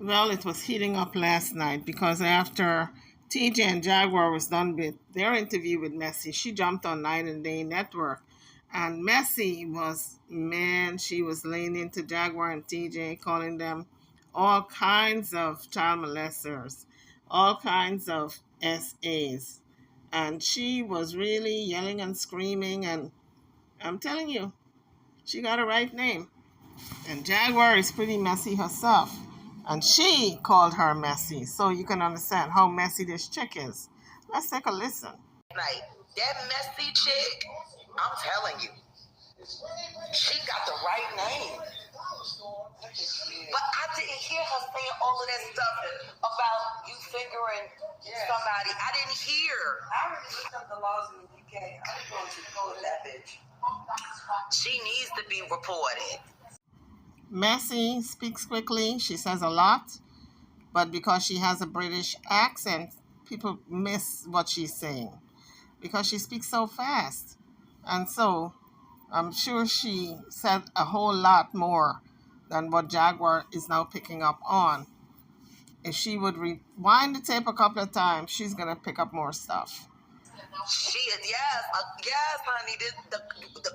Well, it was heating up last night because after TJ and Jaguar was done with their interview with Messi, she jumped on Night and Day Network. And Messi was, man, she was laying into Jaguar and TJ, calling them all kinds of child molesters, all kinds of SAs. And she was really yelling and screaming. And I'm telling you, she got a right name. And Jaguar is pretty messy herself. And she called her messy. So you can understand how messy this chick is. Let's take a listen. Like, that messy chick, I'm telling you, she got the right name. But I didn't hear her saying all of that stuff about you fingering somebody. I didn't hear. I already looked up the laws in the UK. I'm going to go with that bitch. She needs to be reported. Messi speaks quickly. She says a lot. But because she has a British accent, people miss what she's saying. Because she speaks so fast. And so I'm sure she said a whole lot more than what Jaguar is now picking up on. If she would rewind the tape a couple of times, she's going to pick up more stuff. She is, yes, honey.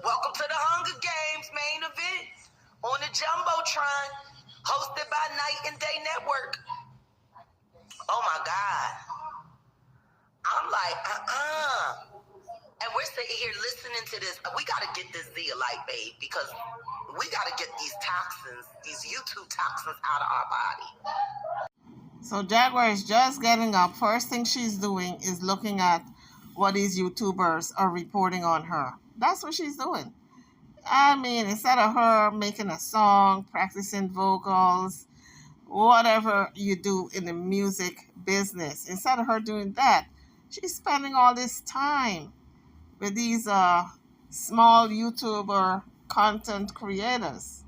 Welcome to the Hunger Games main event on the Jumbotron, hosted by Night and Day Network. Oh my God. I'm like, And we're sitting here listening to this. We got to get this zeolite, babe, because we got to get these toxins, these YouTube toxins out of our body. So Jaguar is just getting up. First thing she's doing is looking at what these YouTubers are reporting on her. That's what she's doing. I mean, instead of her making a song, practicing vocals, whatever you do in the music business, instead of her doing that, she's spending all this time with these small YouTuber content creators.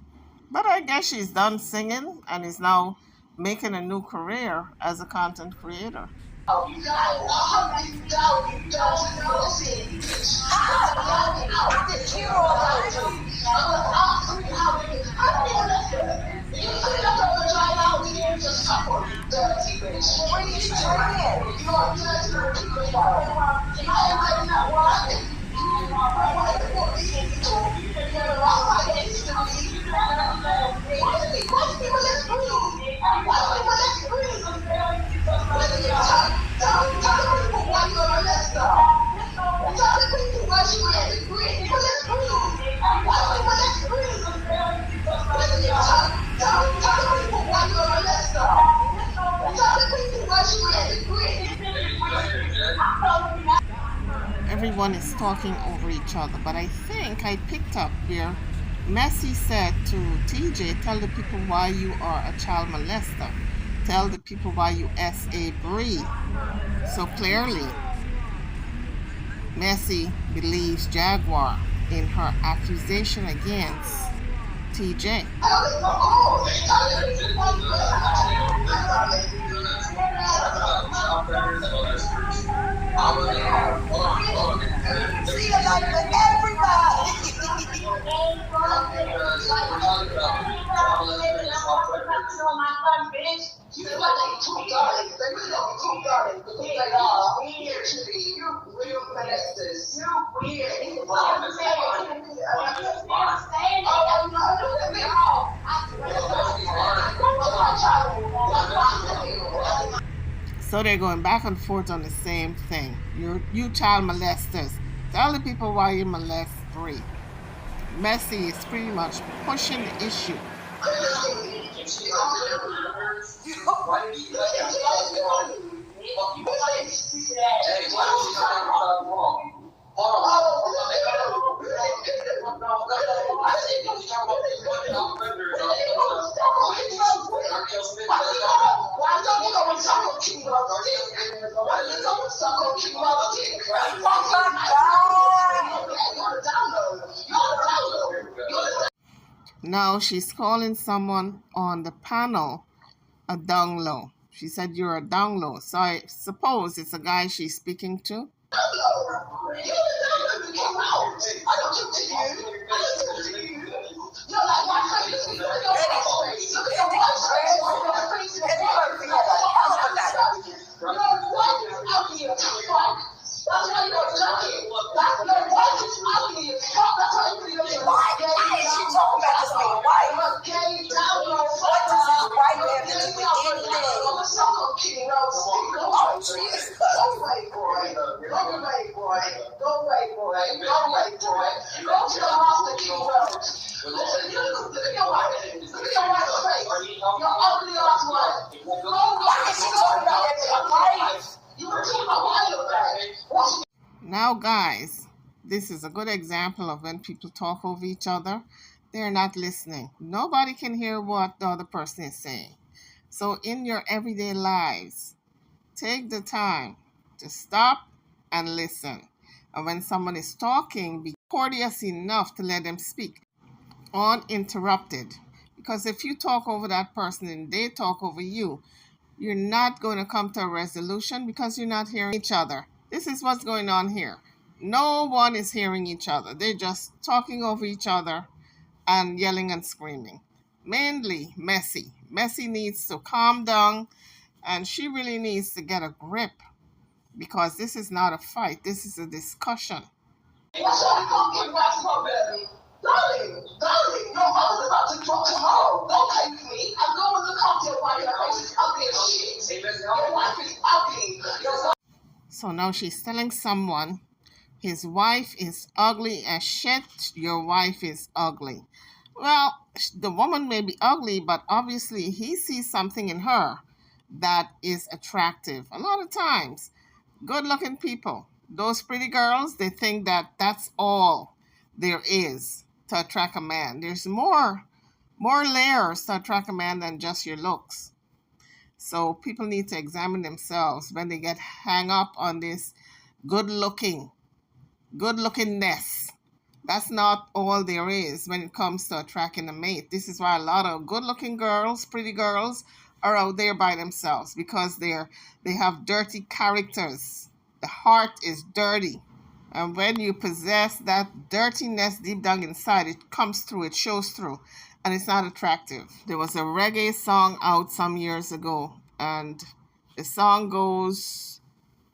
But I guess she's done singing and is now making a new career as a content creator. Everyone is talking over each other, but I think I picked up here. Messi said to TJ, tell the people why you are a child molester. Tell the people why you S.A. Bree. So clearly, Messi believes Jaguar in her accusation against TJ. See you later, everybody. So they're going back and forth on the same thing. You child molesters. Tell the people why you molest Bree. Messi is pretty much pushing the issue. Now she's calling someone on the panel a down low. She said, you're a down low. So I suppose it's a guy she's speaking to. Now, guys, this is a good example of when people talk over each other. They're not listening. Nobody can hear what the other person is saying. So, in your everyday lives, take the time to stop and listen. And when someone is talking, be courteous enough to let them speak uninterrupted. Because if you talk over that person and they talk over you, you're not going to come to a resolution because you're not hearing each other. This is what's going on here. No one is hearing each other. They're just talking over each other and yelling and screaming. Mainly Messi. Messi needs to calm down and she really needs to get a grip because this is not a fight. This is a discussion. Darling, your mother's about to drop tomorrow. Don't play with me. I'm going to come to your wife. Your face is ugly as shit. Your wife is ugly. So now she's telling someone his wife is ugly as shit. Your wife is ugly. Well, the woman may be ugly, but obviously he sees something in her that is attractive. A lot of times, good-looking people, those pretty girls, they think that that's all there is to attract a man. There's more layers to attract a man than just your looks. So people need to examine themselves when they get hung up on this good-lookingness. That's not all there is when it comes to attracting a mate. This is why a lot of good-looking girls, pretty girls, are out there by themselves because they have dirty characters. The heart is dirty. And when you possess that dirtiness deep down inside, it comes through, it shows through, and it's not attractive. There was a reggae song out some years ago, and the song goes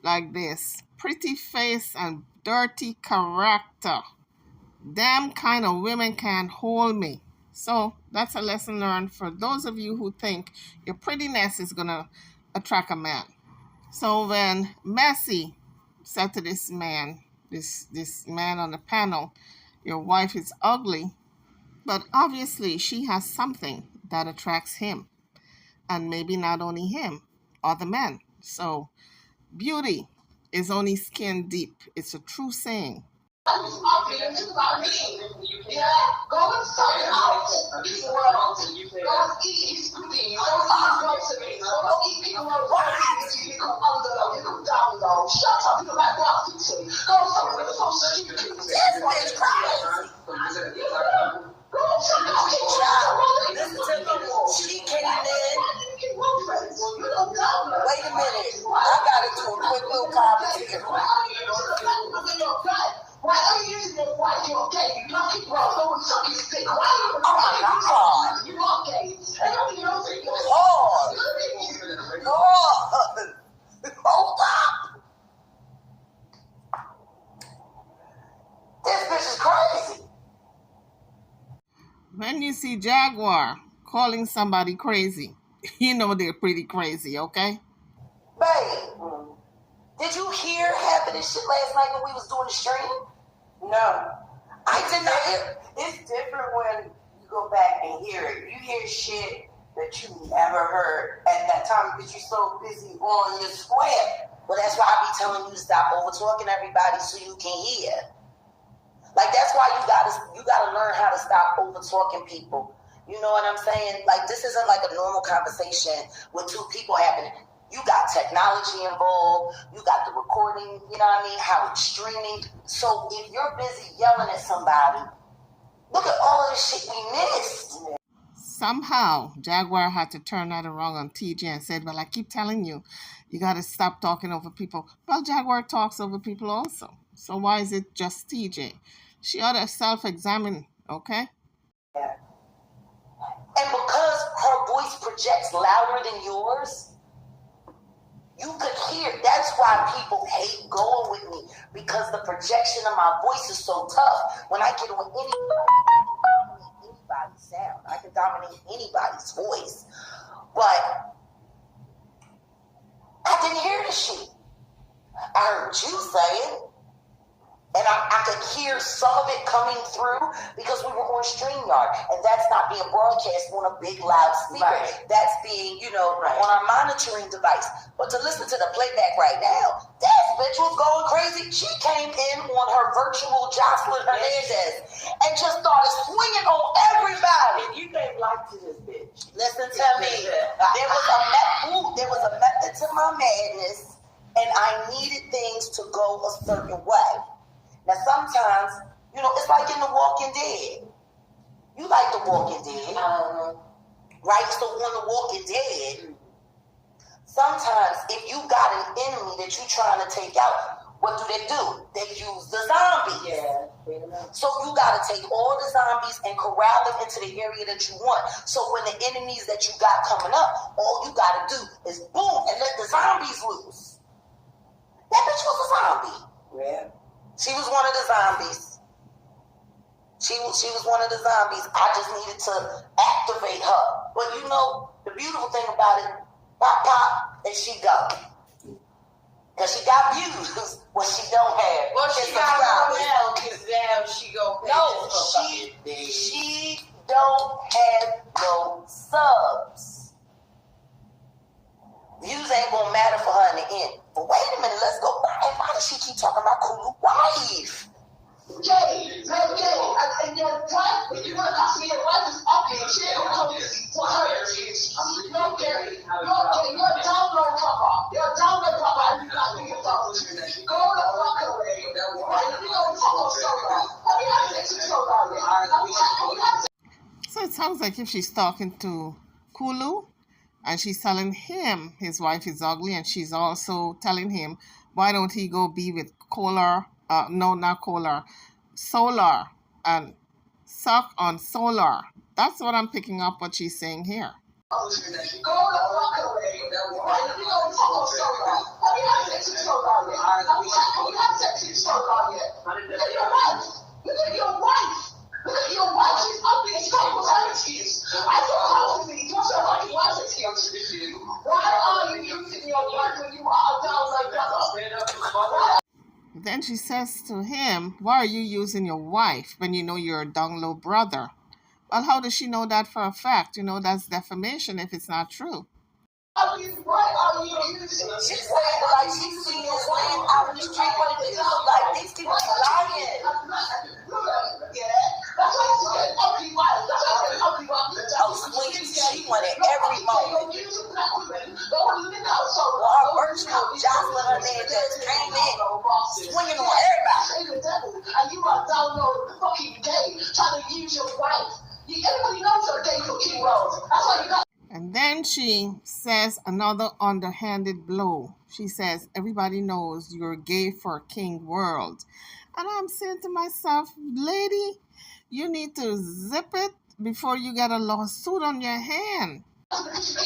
like this: pretty face and dirty character. Them kind of women can't hold me. So that's a lesson learned for those of you who think your prettiness is going to attract a man. So when Messi said to this man, this man on the panel, your wife is ugly, but obviously she has something that attracts him, and maybe not only him, other men. So beauty is only skin deep. It's a true saying. Go inside out. Go eat his pudding. Don't eat people you come under low, you come down low. Shut up, you like what? Go somewhere, so stupid. This bitch crying. Go she came in. Wait a minute. I got into a quick little conversation. Why are you using your wife? You're gay. You lucky bro. Go and suck his dick. Why are you? Oh my God. You are gay. And you're hard. Lord. Hold up. This bitch is crazy. When you see Jaguar calling somebody crazy, you know they're pretty crazy, okay? Babe, did you hear half of this shit last night when we was doing the stream? No. I did not hear. It's different when you go back and hear it. You hear shit that you never heard at that time because you're so busy on your square. Well, that's why I be telling you to stop over talking everybody so you can hear. Like, that's why you gotta learn how to stop over talking people. You know what I'm saying? Like, this isn't like a normal conversation with two people happening. You got technology involved. You got the recording, you know what I mean? How it's streaming. So if you're busy yelling at somebody, look at all of the shit we missed. Somehow, Jaguar had to turn that around on TJ and said, well, I keep telling you, you got to stop talking over people. Well, Jaguar talks over people also. So why is it just TJ? She ought to self-examine, okay? Yeah. And because her voice projects louder than yours, you could hear. That's why people hate going with me, because the projection of my voice is so tough. When I get with anybody's sound, I can dominate anybody's voice. But I didn't hear the shit. I heard you say it. And I could hear some of it coming through because we were on StreamYard. And that's not being broadcast on a big loud speaker. Right. That's being, right, on our monitoring device. But to listen to the playback right now, that bitch was going crazy. She came in on her virtual Jocelyn Hernandez and just started swinging on everybody. And you gave life to this bitch. Listen to me. There was a method to my madness, and I needed things to go a certain way. Now, sometimes, it's like in The Walking Dead. You like The Walking Dead, right? So on The Walking Dead, sometimes if you got an enemy that you're trying to take out, what do? They use the zombies. Yeah. So you got to take all the zombies and corral them into the area that you want. So when the enemies that you got coming up, all you got to do is boom and let the zombies loose. That bitch was a zombie. Yeah. She was one of the zombies. She was one of the zombies. I just needed to activate her. But the beautiful thing about it, pop, pop, and she go. Because she got views, what she don't have. Well, she got her now, because now she go pay. No, she don't have no subs. Views ain't going to matter for her in the end. But wait a minute, let's go back. And why does she keep talking about Kulu wife? Jay, and your wife, if you want to see your wife is up here, she don't come for her. No, Gary, you're a download papa. You're a download papa, and you're not going to talk to me. Go the fuck away. Why do you go talk so long? I mean, I think she's so long. So it sounds like if she's talking to Kulu, and she's telling him his wife is ugly, and she's also telling him, why don't he go be with Solar, and suck on Solar. That's what I'm picking up what she's saying here. Go the fuck away. Why do you go talk so long? I mean, I think she's so long yet. I think she's so long yet. Look at your wife. Look at your wife. Look at your wife. She's ugly as fuck with her excuse. I don't know me. What's your fucking wife's excuse? Why are you using your wife when you are down like that? Then she says to him, why are you using your wife when you know you're a dung low brother? Well, how does she know that for a fact? That's defamation if it's not true. Why are you using it? She's saying like she's seen this man out in the street when it look like these people are lying. That's why you said ugly wife. That's why you said ugly wife. She wanted every moment. Well, her virtual Jocelyn Hernandez came in swinging on everybody. And you are down low fucking gay trying to use your wife. Everybody knows you're gay for King Rose. That's why you got. And then she says another underhanded blow. She says, everybody knows you're gay for King World. And I'm saying to myself, lady, you need to zip it before you get a lawsuit on your hand. Was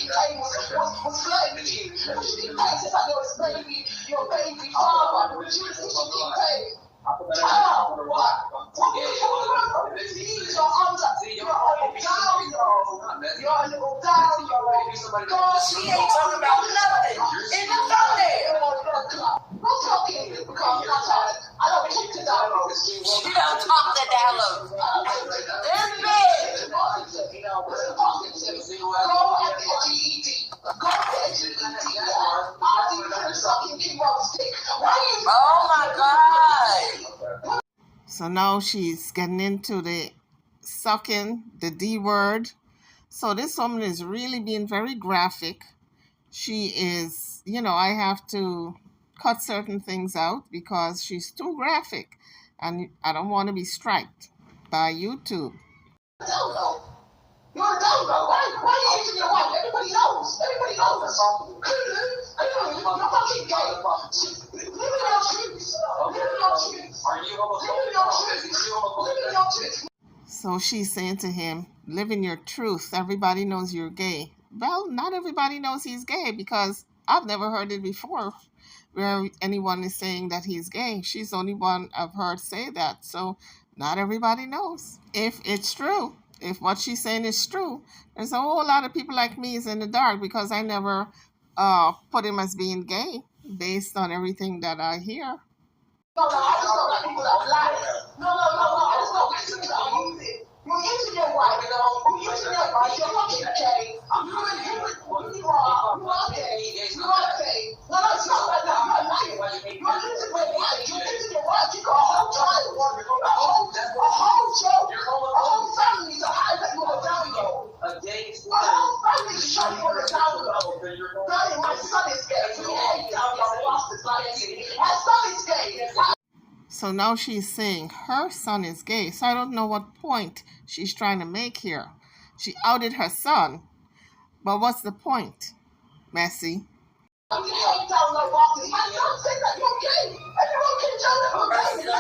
flirting with you. Since I know it's baby, your baby father. But you keep paying. How? What? You're a little down, God, she ain't talking about nothing. It's up there. No talking because I don't keep the download. She don't talk the download. This bitch. Go at the GED. Go at the GED. Oh my God. So now she's getting into the sucking, the D word. So this woman is really being very graphic. She is, I have to cut certain things out because she's too graphic. And I don't want to be striked by YouTube. No. You're a download. Why are you using your wife? Everybody knows. Everybody knows. You're fucking gay. Live in your truth. Live in your truth. Live in your truth. So she's saying to him, live in your truth. Everybody knows you're gay. Well, not everybody knows he's gay because I've never heard it before where anyone is saying that he's gay. She's the only one I've heard say that. So not everybody knows if it's true. If what she's saying is true, there's a whole lot of people like me is in the dark because I never put him as being gay based on everything that I hear. No, no, I just don't like people that lie. No, no, no, no. I just don't like people that use it. You're using your wife. You're using your wife. You're fucking gay. You are gay. You are gay. No, no, it's not like that. You're lying. You're using your wife. You're using your wife. You got a whole child. A whole show. A whole family to hide that you were down low. A whole family to show you were down low. Daddy, my son is gay. You hate down low bastards like you. My son is gay. So now she's saying her son is gay. So I don't know what point she's trying to make here. She outed her son, but what's the point, Messi? You hate down low bastards. My son said that you're gay. Everyone can tell that you're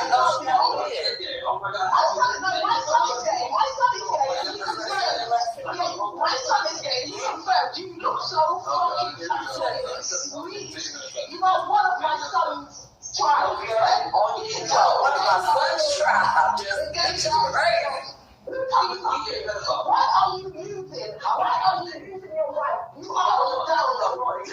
gay. Oh my God. My son is gay. My son is gay. You confirmed. My son is gay. You confirmed. You look so fucking sweet. You are one of my son's child. You tell one of my son's child. Why are you using your wife? You are down low. You are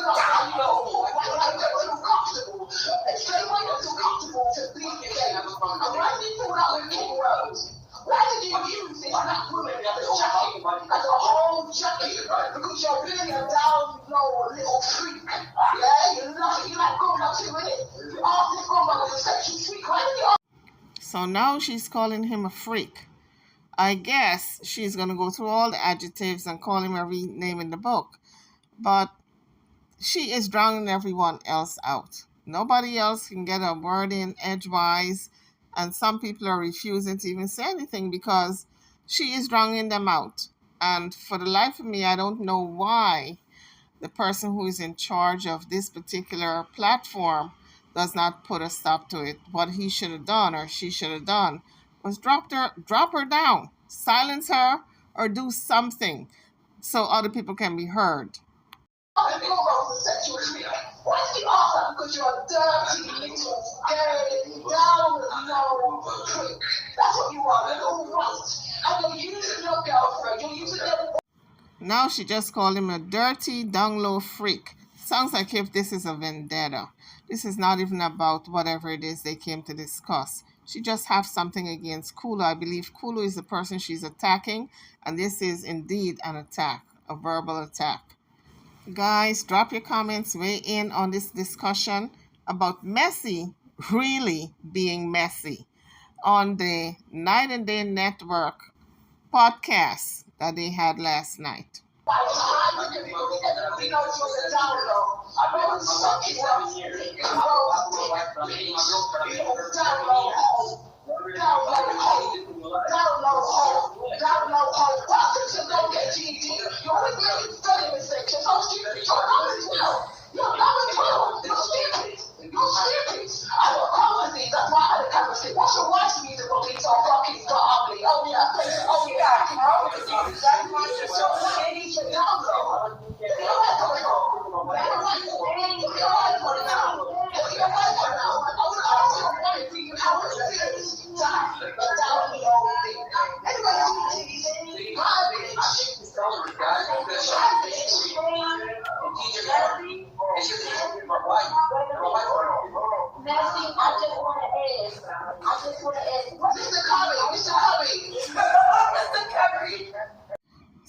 down low. Why are you too comfortable? Explain why you're too comfortable to be gay. And why did you pull out with King Rose? Why did you use this black woman as a jacket, as a whole jacket? Because you're really a down low little freak. Yeah, you like going up to it. You asked this woman was a sexual freak. Why did you ask? So now she's calling him a freak. I guess she's going to go through all the adjectives and call him every name in the book. But she is drowning everyone else out. Nobody else can get a word in edgewise. And some people are refusing to even say anything because she is drowning them out. And for the life of me, I don't know why the person who is in charge of this particular platform does not put a stop to it. What he should have done or she should have done was drop her down, silence her, or do something so other people can be heard. Why did you ask that? Because you're a dirty little gay, down low prick. That's what you are, a little runt. And you're using your girlfriend, you're using your... Now she just called him a dirty, down low freak. Sounds like if this is a vendetta. This is not even about whatever it is they came to discuss. She just has something against Kulu. I believe Kulu is the person she's attacking, and this is indeed an attack, a verbal attack. Guys, drop your comments, weigh in on this discussion about Messi really being messy on the Night and Day Network podcast that they had last night. What's your wife's music when it's all fucking ugly? Oh yeah,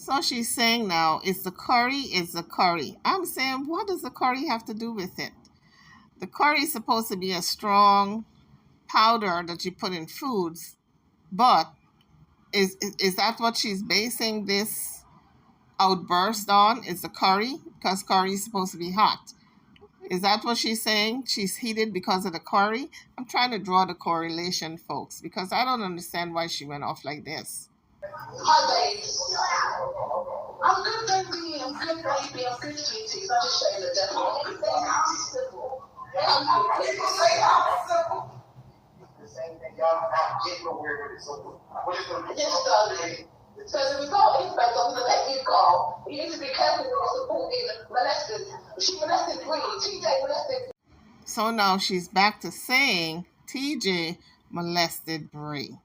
So she's saying now, it's the curry. I'm saying, what does the curry have to do with it? The curry is supposed to be a strong powder that you put in foods, but is that what she's basing this outburst on? Is the curry? Because curry is supposed to be hot. Is that what she's saying? She's heated because of the curry? I'm trying to draw the correlation, folks, because I don't understand why she went off like this. Hi, babes. I'm good, baby. I'm good, baby. I'm good, sweeties. I'm just showing the devil. The same thing. Y'all get nowhere with it. So, yes, darling. So the result is, babe, I'm going to let you go. You need to be careful with supporting molested. She molested Bree. TJ molested. So now she's back to saying TJ molested Bree.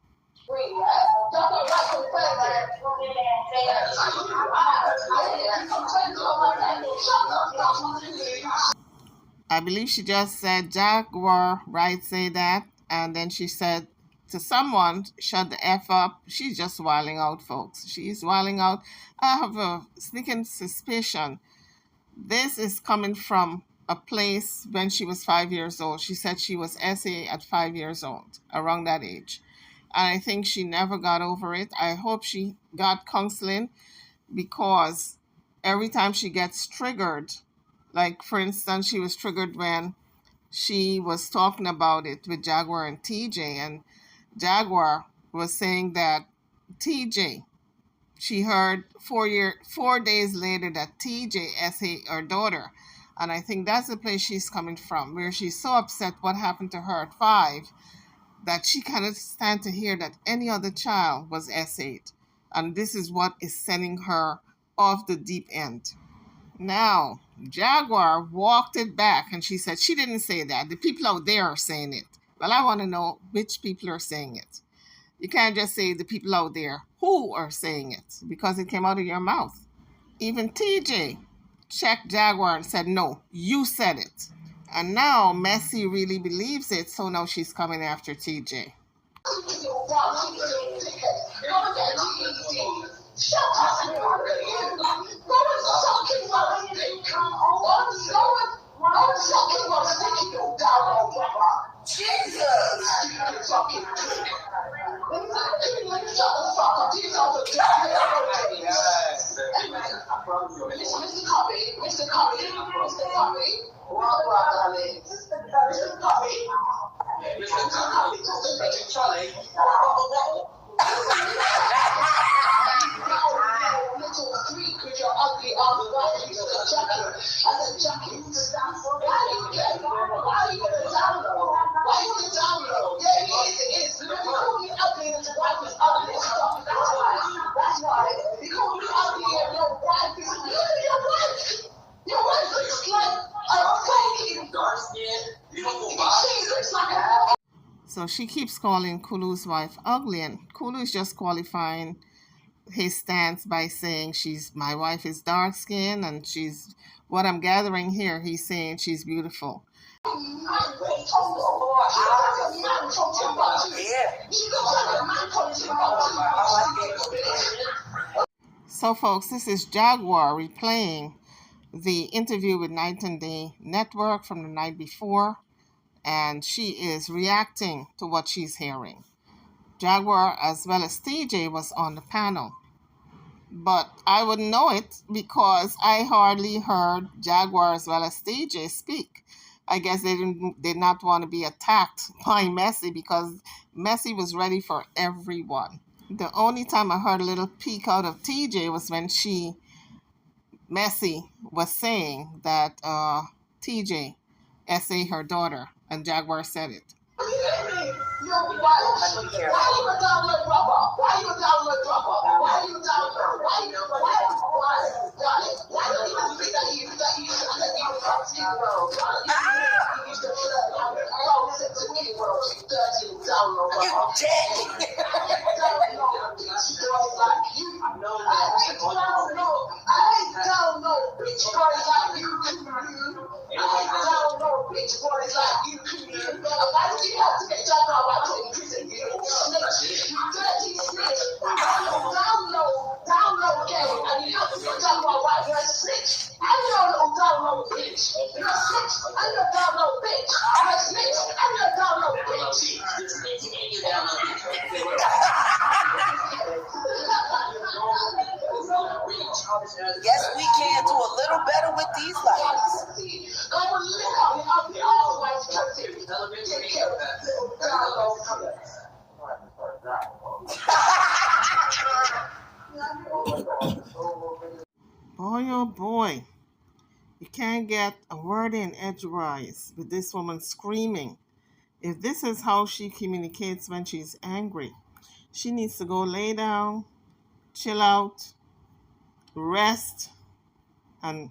I believe she just said Jaguar, right? Say that. And then she said to someone, shut the F up. She's just wilding out, folks. She's wilding out. I have a sneaking suspicion this is coming from a place when she was 5 years old. She said she was SA at 5 years old, around that age. And I think she never got over it. I hope she got counseling because every time she gets triggered, like for instance, she was triggered when she was talking about it with Jaguar and TJ, and Jaguar was saying that TJ, she heard 4 days later that TJ her daughter. And I think that's the place she's coming from, where she's so upset what happened to her at 5 that she cannot stand to hear that any other child was S8. And this is what is sending her off the deep end. Now, Jaguar walked it back and she said she didn't say that. The people out there are saying it. Well, I want to know which people are saying it. You can't just say the people out there who are saying it because it came out of your mouth. Even TJ checked Jaguar and said, no, you said it. And now Messi really believes it, so now she's coming after TJ. So she keeps calling Kulu's wife ugly, and Kulu is just qualifying his stance by saying my wife is dark skinned and she's, what I'm gathering here, he's saying she's beautiful. So folks, this is Jaguar replaying the interview with Night and Day Network from the night before, and she is reacting to what she's hearing. Jaguar as well as TJ was on the panel, but I wouldn't know it because I hardly heard Jaguar as well as TJ speak. I guess they did not want to be attacked by Messi because Messi was ready for everyone. The only time I heard a little peek out of TJ was when Messi was saying that TJ SA her daughter, and Jaguar said it. Yes, we can do a little better with these lights. Boy, oh boy. You can't get a word in edgewise with this woman screaming. If this is how she communicates when she's angry, she needs to go lay down, chill out, rest, and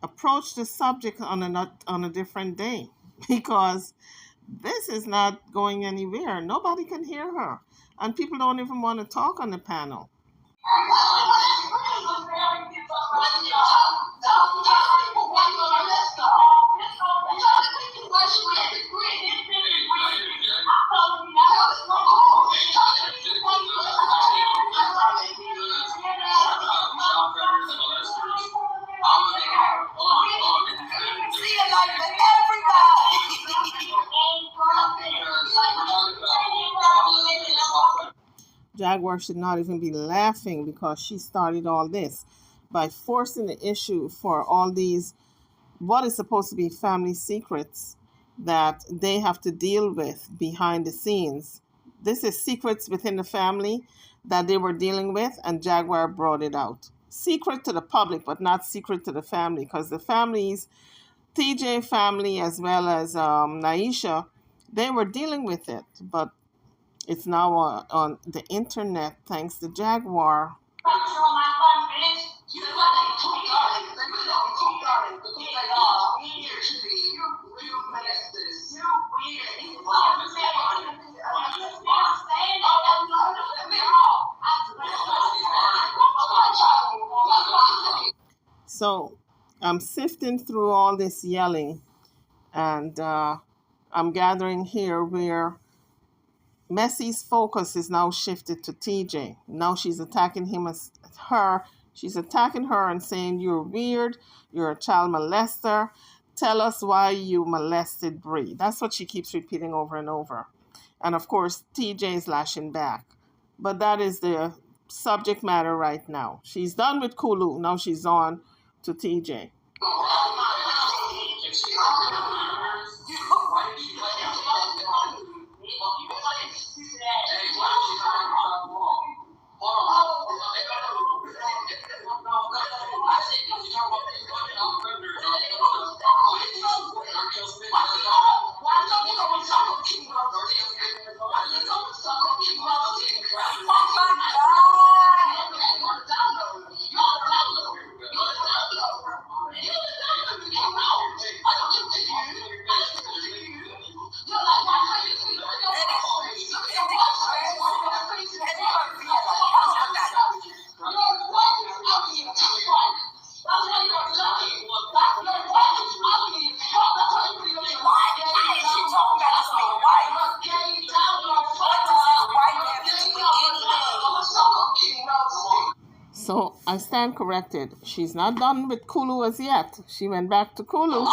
approach the subject on a different day because this is not going anywhere. Nobody can hear her, and people don't even want to talk on the panel. Jaguar should not even be laughing because she started all this by forcing the issue for all these what is supposed to be family secrets that they have to deal with behind the scenes. This is secrets within the family that they were dealing with, and Jaguar brought it out. Secret to the public, but not secret to the family, because the families, TJ family as well as Naisha, they were dealing with it, but it's now on the internet thanks to Jaguar. So I'm sifting through all this yelling, and I'm gathering here where Messi's focus is now shifted to TJ. Now she's attacking him as her. She's attacking her and saying, "You're weird. You're a child molester. Tell us why you molested Bree." That's what she keeps repeating over and over. And of course, TJ is lashing back. But that is the subject matter right now. She's done with Kulu. Now she's on to TJ. So I stand corrected. She's not done with Kulu as yet. She went back to Kulu.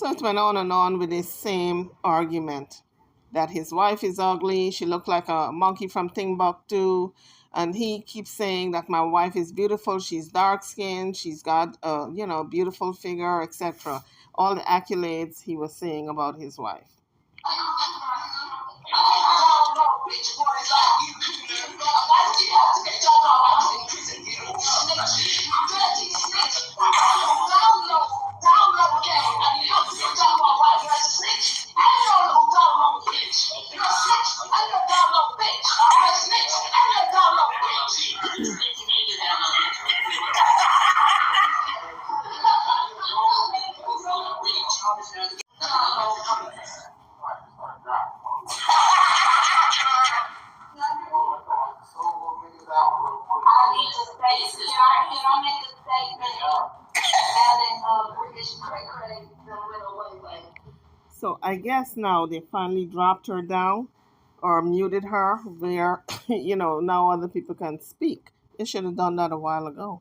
So it went on with this same argument that his wife is ugly. She looked like a monkey from Timbuktu. And he keeps saying that my wife is beautiful. She's dark skinned. She's got a beautiful figure, etc. All the accolades he was saying about his wife. So I guess now they finally dropped her down or muted her where, now other people can speak. They should have done that a while ago.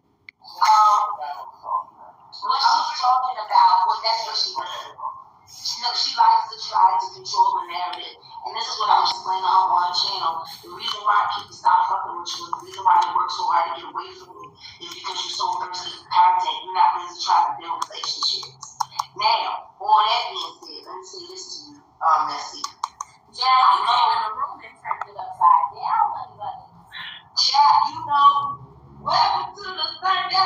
What she's talking about, well, that's what she does. She likes to try to control the narrative. And this is what I'm explaining on one channel. The reason why people stop fucking with you, the reason why they work so hard to get away from you, is because you're so thirsty for content. You're not busy trying to build relationships. Now, all that being said, let me say this to you, Messy. Yeah, you know in the room and turned it upside down, buddy. Chat, you know, welcome to the Sunday.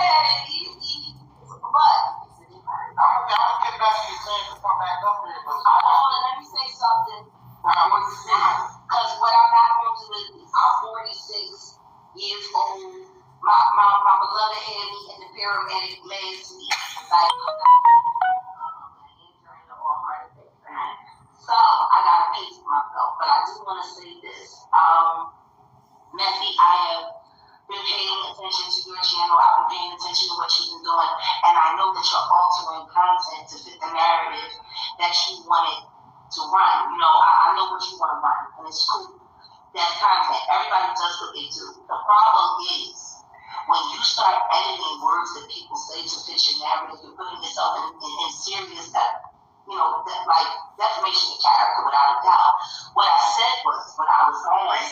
But I'm gonna get back to your chance to come back up here, but let me say something. Because what I'm not going to do is I'm 46 years old. My beloved had me in the paramedic last week. Like so I gotta pace myself. But I do want to say this. Messy, I have been paying attention to your channel. I've been paying attention to what you've been doing. And I know that you're altering content to fit the narrative that you wanted to run. I know what you want to run. And it's cool. That's content. Everybody does what they do. The problem is when you start editing words that people say to fit your narrative, you're putting yourself in serious defamation of character without a doubt. What I said was, when I was on, why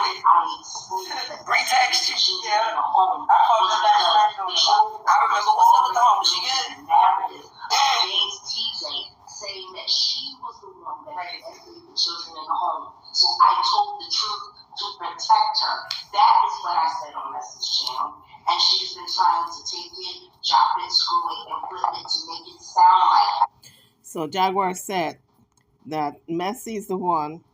did I exclude that Bree texted you in the home? Was because I remember what's up with the home. She good? Narrative against TJ saying that she was the one that excluded the children in the home. So I told the truth to protect her. That is what I said on Message Channel. And she's been trying to take it, chop it, screw it, and flip it to make it sound like. So Jaguar said that Messi is the one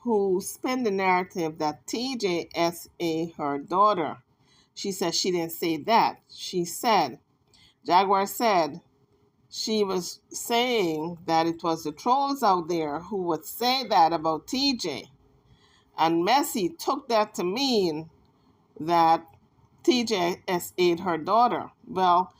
who spun the narrative that TJSA her daughter. She said she didn't say that. Jaguar said she was saying that it was the trolls out there who would say that about TJ. And Messi took that to mean that TJSA'd her daughter. Well,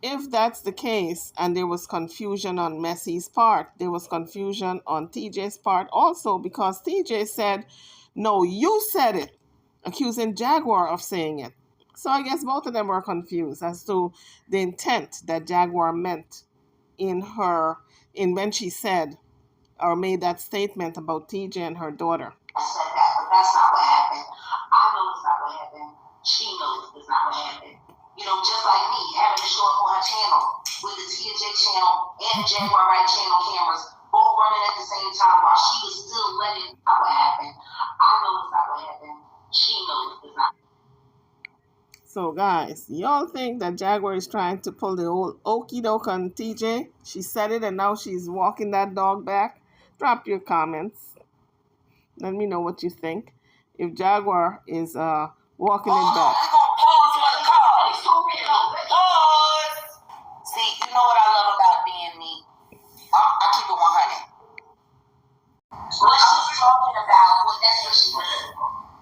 if that's the case, and there was confusion on Messy's part, there was confusion on TJ's part also, because TJ said, no, you said it, accusing Jaguar of saying it. So I guess both of them were confused as to the intent that Jaguar meant in when she said or made that statement about TJ and her daughter. I said that, but that's not what happened. I know it's not what happened. She knows it's not what happened. Just like me, having to show up on her channel with the TJ channel and the Jaguar Right channel cameras both running at the same time while she was still letting out what happened. I know it's not what happened. She knows it's not. So guys, y'all think that Jaguar is trying to pull the old okey doke on TJ? She said it and now she's walking that dog back? Drop your comments. Let me know what you think. If Jaguar is walking it back. See, you know what I love about being me? I keep it 100. What she's talking about, well, that's what she does.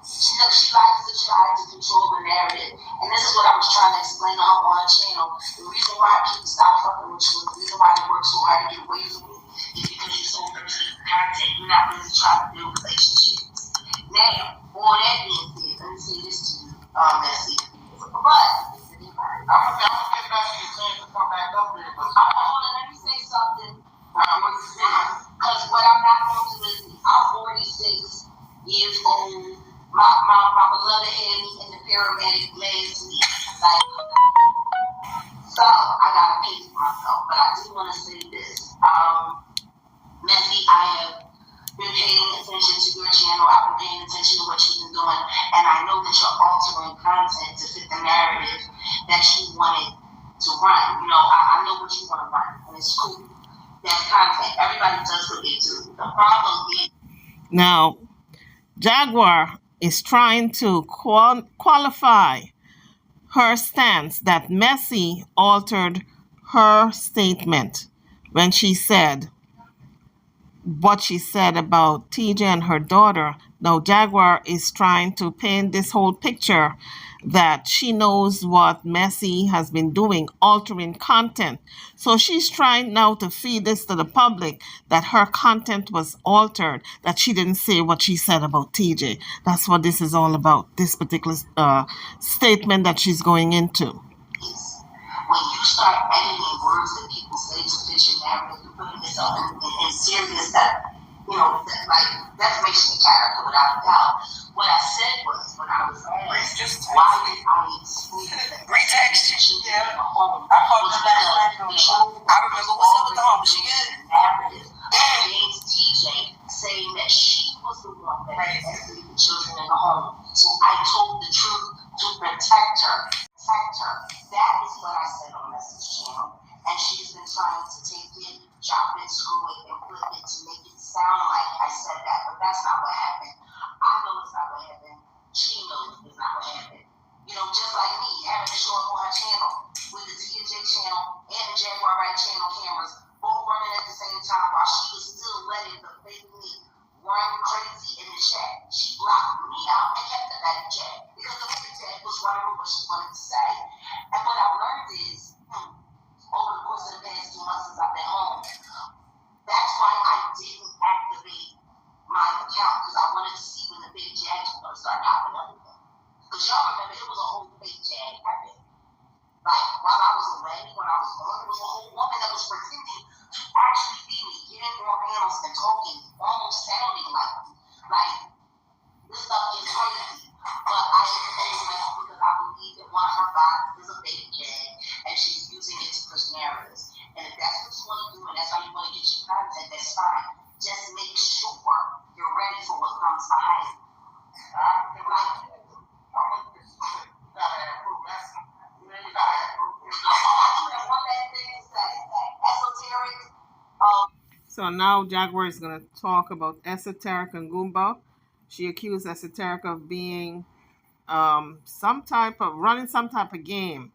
She likes to try to control the narrative. And this is what I was trying to explain on one channel. The reason why people stop fucking with you, the reason why they work so hard to get away from you, is because you're so thirsty for content. You're not really trying to build relationships. Now, all that being said, let me say this to you, Messy. But I'm gonna get back to your chance to come back up here, but let me say something. paramedic lays me. Like, so I gotta pace myself, but I do want to say this. Messy, I have been paying attention to your channel. I've been paying attention to what you've been doing, and I know that you're altering content to fit the narrative that you wanted to run. You know, I know what you want to run, and it's cool. That's content. Everybody does what they do. The problem is now Jaguar is trying to qualify her stance that Messi altered her statement when she said what she said about TJ and her daughter. Now, Jaguar is trying to paint this whole picture that she knows what Messi has been doing, altering content. So she's trying now to feed this to the public that her content was altered, that she didn't say what she said about TJ. That's what this is all about, this particular statement that she's going into. When you start editing words that people say to fit your narrative, you're putting yourself in serious that, you know, that makes me character without a doubt. What I said was, when I was asked, why did I exclude the execution in the home? Was because I remember what's up with the home. She good? Narrative against TJ saying that she was the one that executed the children in the home. So I told the truth to protect her. That is what I said on Message Channel, and she's been trying to take it, chop it, screw it, and flip it to make it sound like I said that, but that's not what happened. I know it's not what happened. She knows it's not what happened. You know, just like me having to show up on her channel with the TJ channel and the Jaguar Right channel cameras both running at the same time while she was still letting the fake me run crazy in the chat. She blocked me out and kept the fake chat because the fake chat was running with what she wanted to say. And what I've learned is, over the course of the past 2 months since I've been home, that's why I didn't activate my account, because I wanted to see when the big jags were going to start popping up again. Because y'all remember, it was a whole fake jag happening. Like, while I was away, when I was gone, there was a whole woman that was pretending to actually be me, getting on panels and talking, almost sounding like me. Like, this stuff is crazy. But I exposed myself because I believe that one of her bots is a fake jag, and she's using it to push narratives. And if that's what you want to do, and that's how you want to get your content, that's fine. Just make sure you're ready for what comes behind it. So now Jaguar is going to talk about Esoteric and Goomba. She accused Esoteric of being running some type of game.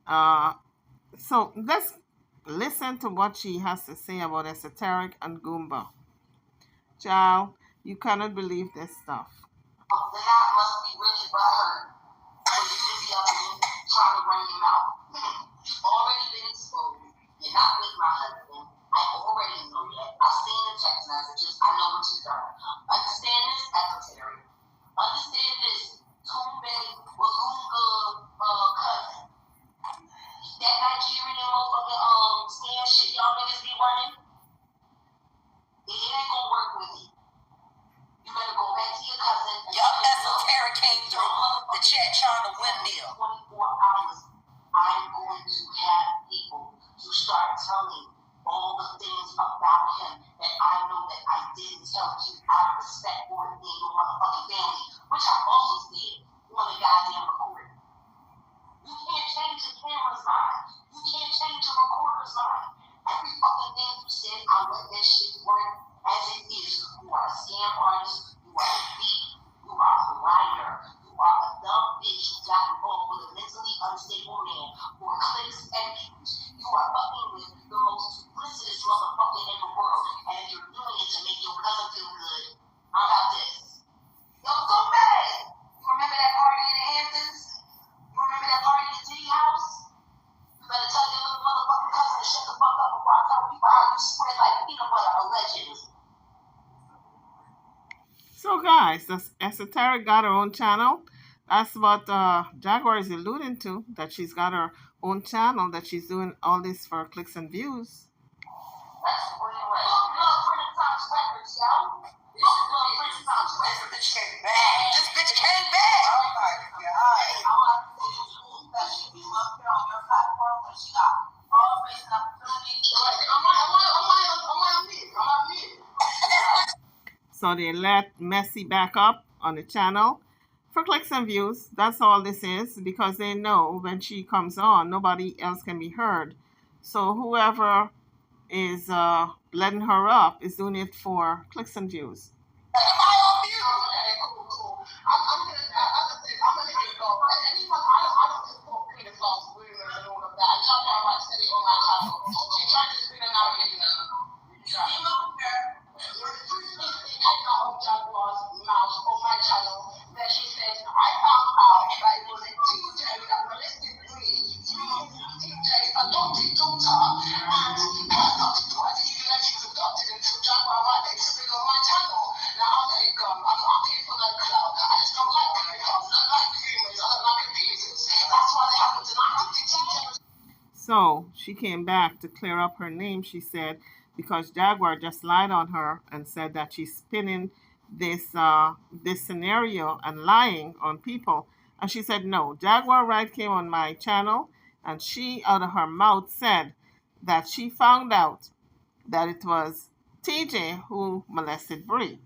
So let's listen to what she has to say about Esoteric and Goomba. Child, you cannot believe this stuff. The knot must be really butthurt for you to be up and trying to run your mouth. You've already been exposed. You're not with my husband. I already know that. I've seen the text messages. I know what you've done. Understand this, Esoteric. Understand this. Tumbe Wagunga cousin. That Nigerian motherfucking scam shit y'all niggas be running. It ain't gonna work with me. You better go back to your cousin. Yup, Esoteric came through the chat trying to windmill. 24 hours, I'm going to have people to start telling all the things about him that I know that I didn't tell you out of respect for it being your motherfucking family, which I also did on the goddamn recording. You can't change the camera's mind. You can't change the recorder's mind. Every fucking thing you said, I let that shit work as it is. You are a scam artist. You are a thief. You are a liar. You are a dumb bitch who got involved with a mentally unstable man for clicks and views. You are fucking with the most duplicitous motherfucker in the world. And if you're doing it to make your cousin feel good, how about this? Yo, so bad. You remember that party in the Hamptons? You remember that party at Diddy House? You better tell your little motherfucking cousin to shut the fuck up before I tell people how you spread like peanut butter, allegedly. So guys, this Esoteric got her own channel. That's what Jaguar is alluding to, that she's got her own channel, that she's doing all this for clicks and views. That's where you at. Look, Renaissance Records, yo. Look, Renaissance Records. This bitch came back. This bitch came back. Oh my God. So they let Messi back up on the channel for clicks and views. That's all this is, because they know when she comes on, nobody else can be heard. So whoever is letting her up is doing it for clicks and views. Jaguar's mouth on my channel that she says, I found out that it was a TJ that molested Bree, TJ's adopted daughter, and her adopted daughter didn't even know she was adopted until Jaguar arrived and explained on my channel. Now I'll let it go. I'm not here for no clout. I just don't like the because I don't like rumors, I don't like abusers. That's why they happen tonight. So she came back to clear up her name, she said, because Jaguar just lied on her and said that she's spinning this scenario and lying on people. And she said, no, Jaguar Right came on my channel and she, out of her mouth, said that she found out that it was TJ who molested Bree.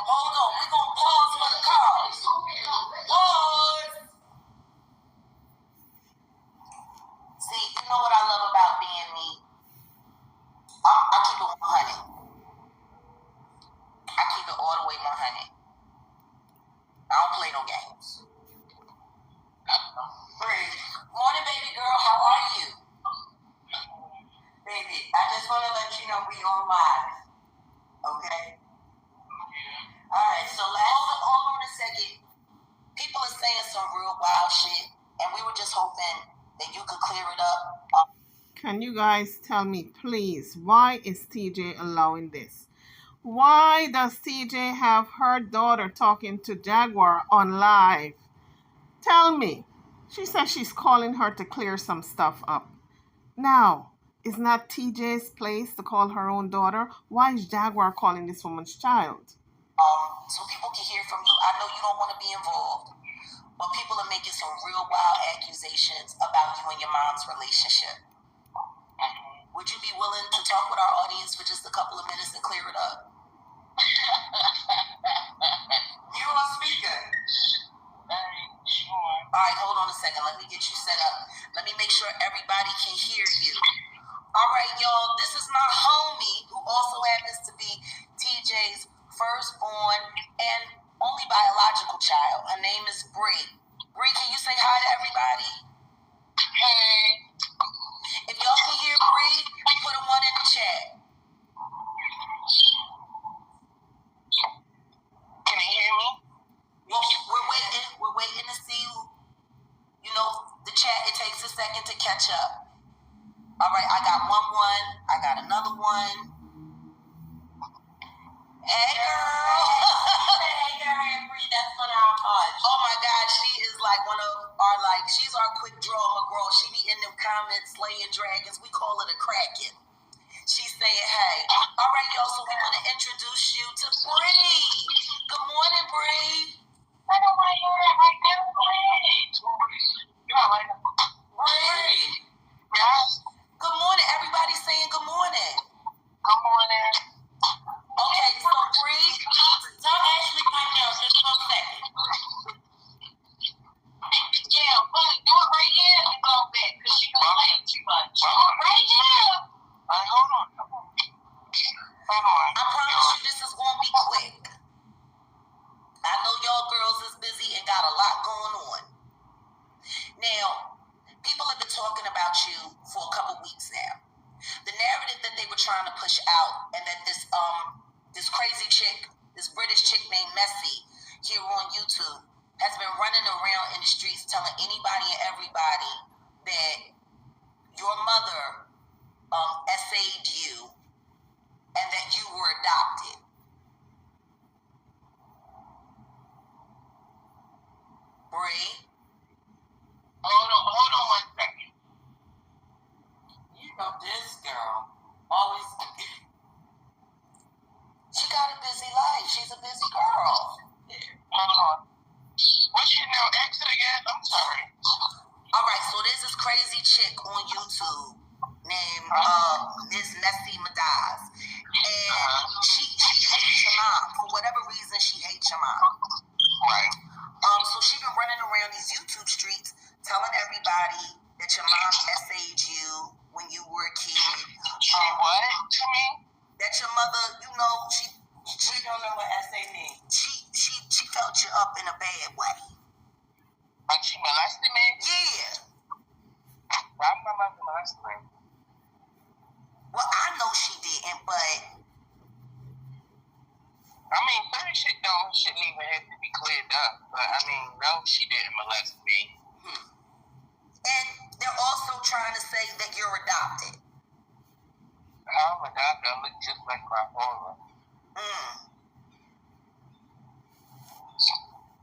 Hold on, we're gonna pause for the call. Pause. See, you know what I love about being me? I keep it 100. I keep it all the way 100. I don't play no games. Bree, morning, baby girl. How are you? Baby, I just want to let you know we on live. Okay? Alright, so hold on a second. People are saying some real wild shit, and we were just hoping that you could clear it up. Can you guys tell me, please, why is TJ allowing this? Why does TJ have her daughter talking to Jaguar on live? Tell me. She says she's calling her to clear some stuff up. Now, is not TJ's place to call her own daughter? Why is Jaguar calling this woman's child? So people can hear from you. I know you don't want to be involved, but people are making some real wild accusations about you and your mom's relationship. Would you be willing to talk with our audience for just a couple of minutes and clear it up? You on speaker. Sure. All right, hold on a second. Let me get you set up. Let me make sure everybody can hear you. All right, y'all. This is my homie who also happens to be TJ's firstborn and only biological child. Her name is Bree. Bree, can you say hi to everybody? Hey. If y'all can hear Bree, put a 1 in the chat. Can you hear me? Well, we're waiting to see the chat. It takes a second to catch up. All right, I got one. I got another one. Hey, girl. Hey, girl, and Bree, that's one of our hearts. Oh, my God, she is like one of our, she's our quick draw McGraw. She be in them comments slaying dragons. We call it a Kraken. She's saying, hey. All right, y'all, so we want to introduce you to Bree. Good morning, Bree. I don't want to hear that right now, Bree. Yes. Good morning. Everybody's saying good morning. Good morning. Okay, so Bree, tell Ashley pipe down just for a second. Yeah, but do it right here and go back because she gonna play too much. Right here. Hold on. I promise you this is gonna be quick. I know y'all girls is busy and got a lot going on. Now, people have been talking about you for a couple weeks now. The narrative that they were trying to push out, and that this crazy chick, this British chick named Messi here on YouTube, has been running around in the streets telling anybody and everybody that your mother essayed you and that you were adopted. Bree? Hold on 1 second. You know this girl always. She got a busy life. She's a busy girl. Yeah. Hold on. What's your name? Exit again? I'm sorry. All right, so there's this crazy chick on YouTube named Miss Messy Madaz, and she hates your mom for whatever reason. She hates your mom. Right. So she been running around these YouTube streets telling everybody that your mom essayed you when you were a kid. What to me? That your mother, you know, she don't know what essay means. She felt you up in a bad way. Like she molested me? Yeah. Why would my mother molest me? Well, I know she didn't, but I mean, certain shit shouldn't even have to be cleared up. But I mean, no, she didn't molest me. And they're also trying to say that you're adopted. How am I adopted? I look just like my father.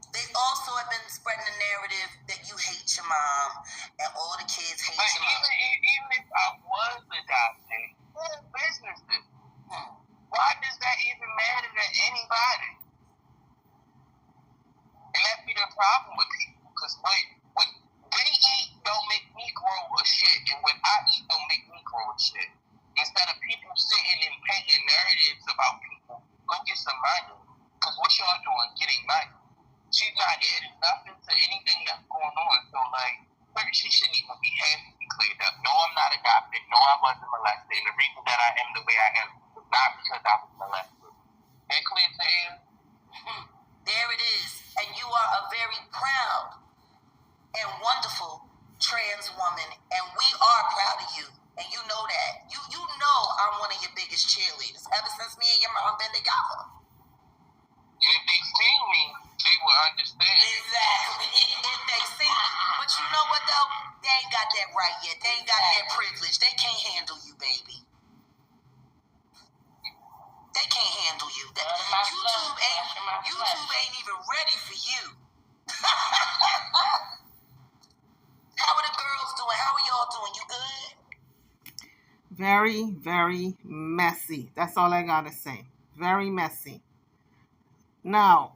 They also have been spreading the narrative that you hate your mom and all the kids hate your mom. Even if I was adopted, what business is? Why does that even matter to anybody? And that be the problem with people. Because what they eat don't make me grow a shit. And what I eat don't make me grow a shit. Instead of people sitting and painting narratives about people, go get some money. Because what y'all doing? Getting money. She's not adding nothing to anything that's going on. So, like, she shouldn't even have to be cleared up. No, I'm not adopted. No, I wasn't molested. And the reason that I am the way I am is not because I was molested. That clear to you? There it is. And you are a very proud and wonderful trans woman. And we are proud of you. And you know that. You know I'm one of your biggest cheerleaders. Ever since me and your mom been together. And if they see me, they will understand. Exactly. If they see me. But you know what, though? They ain't got that right yet. They ain't got that privilege. They can't handle you, baby. They can't handle you. YouTube ain't even ready for you. How are the girls doing? How are y'all doing? You good? Very, very messy. That's all I gotta say. Very messy. Now,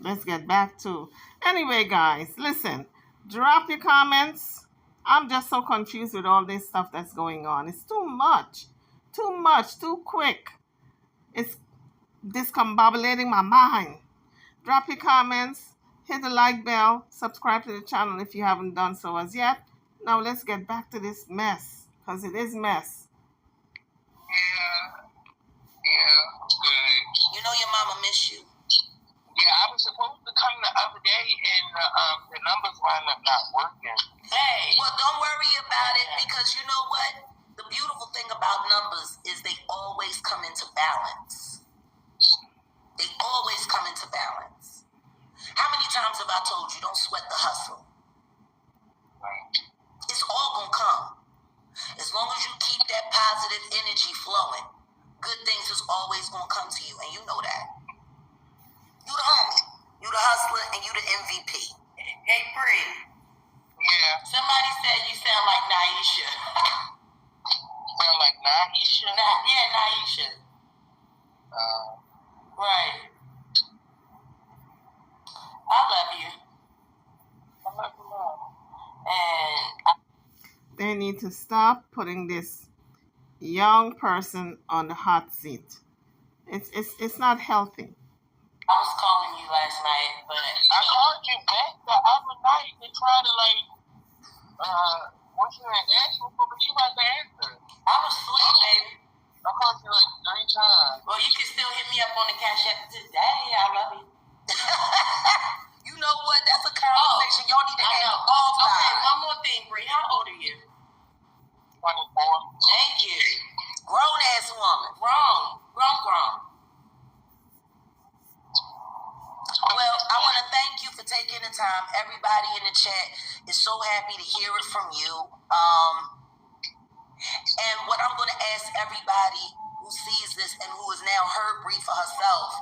let's get back to... Anyway, guys, listen. Drop your comments. I'm just so confused with all this stuff that's going on. It's too much. Too much. Too quick. It's discombobulating my mind. Drop your comments. Hit the like bell. Subscribe to the channel if you haven't done so as yet. Now, let's get back to this mess. Because it is mess. Yeah, good. You know your mama miss you. Yeah, I was supposed to come the other day, and the numbers wound up not working. Hey. Well, don't worry about it, because you know what? The beautiful thing about numbers is they always come into balance. They always come into balance. How many times have I told you, don't sweat the hustle? Right. It's all going to come. As long as you keep that positive energy flowing, good things is always going to come to you, and you know that. You the homie, you the hustler, and you the MVP. Hey, Bree. Yeah. Somebody said you sound like Naisha. Sound like Naisha? Yeah, Naisha. Right. I love you. I love you more. And They need to stop putting this young person on the hot seat. It's not healthy. I was calling you last night, but I called you back the other night to try to what you had asked me for, but you wasn't answer. I was asleep, baby. I called you like 3 times. Well, you can still hit me up on the Cash App today. I love you. You know what? That's a conversation y'all need to have all the time. Okay, one more thing, Bree. How old are you? 24. Thank you. Grown ass woman. Grown. Well, I want to thank you for taking the time. Everybody in the chat is so happy to hear it from you. And what I'm going to ask everybody who sees this and who has now heard Bree for herself,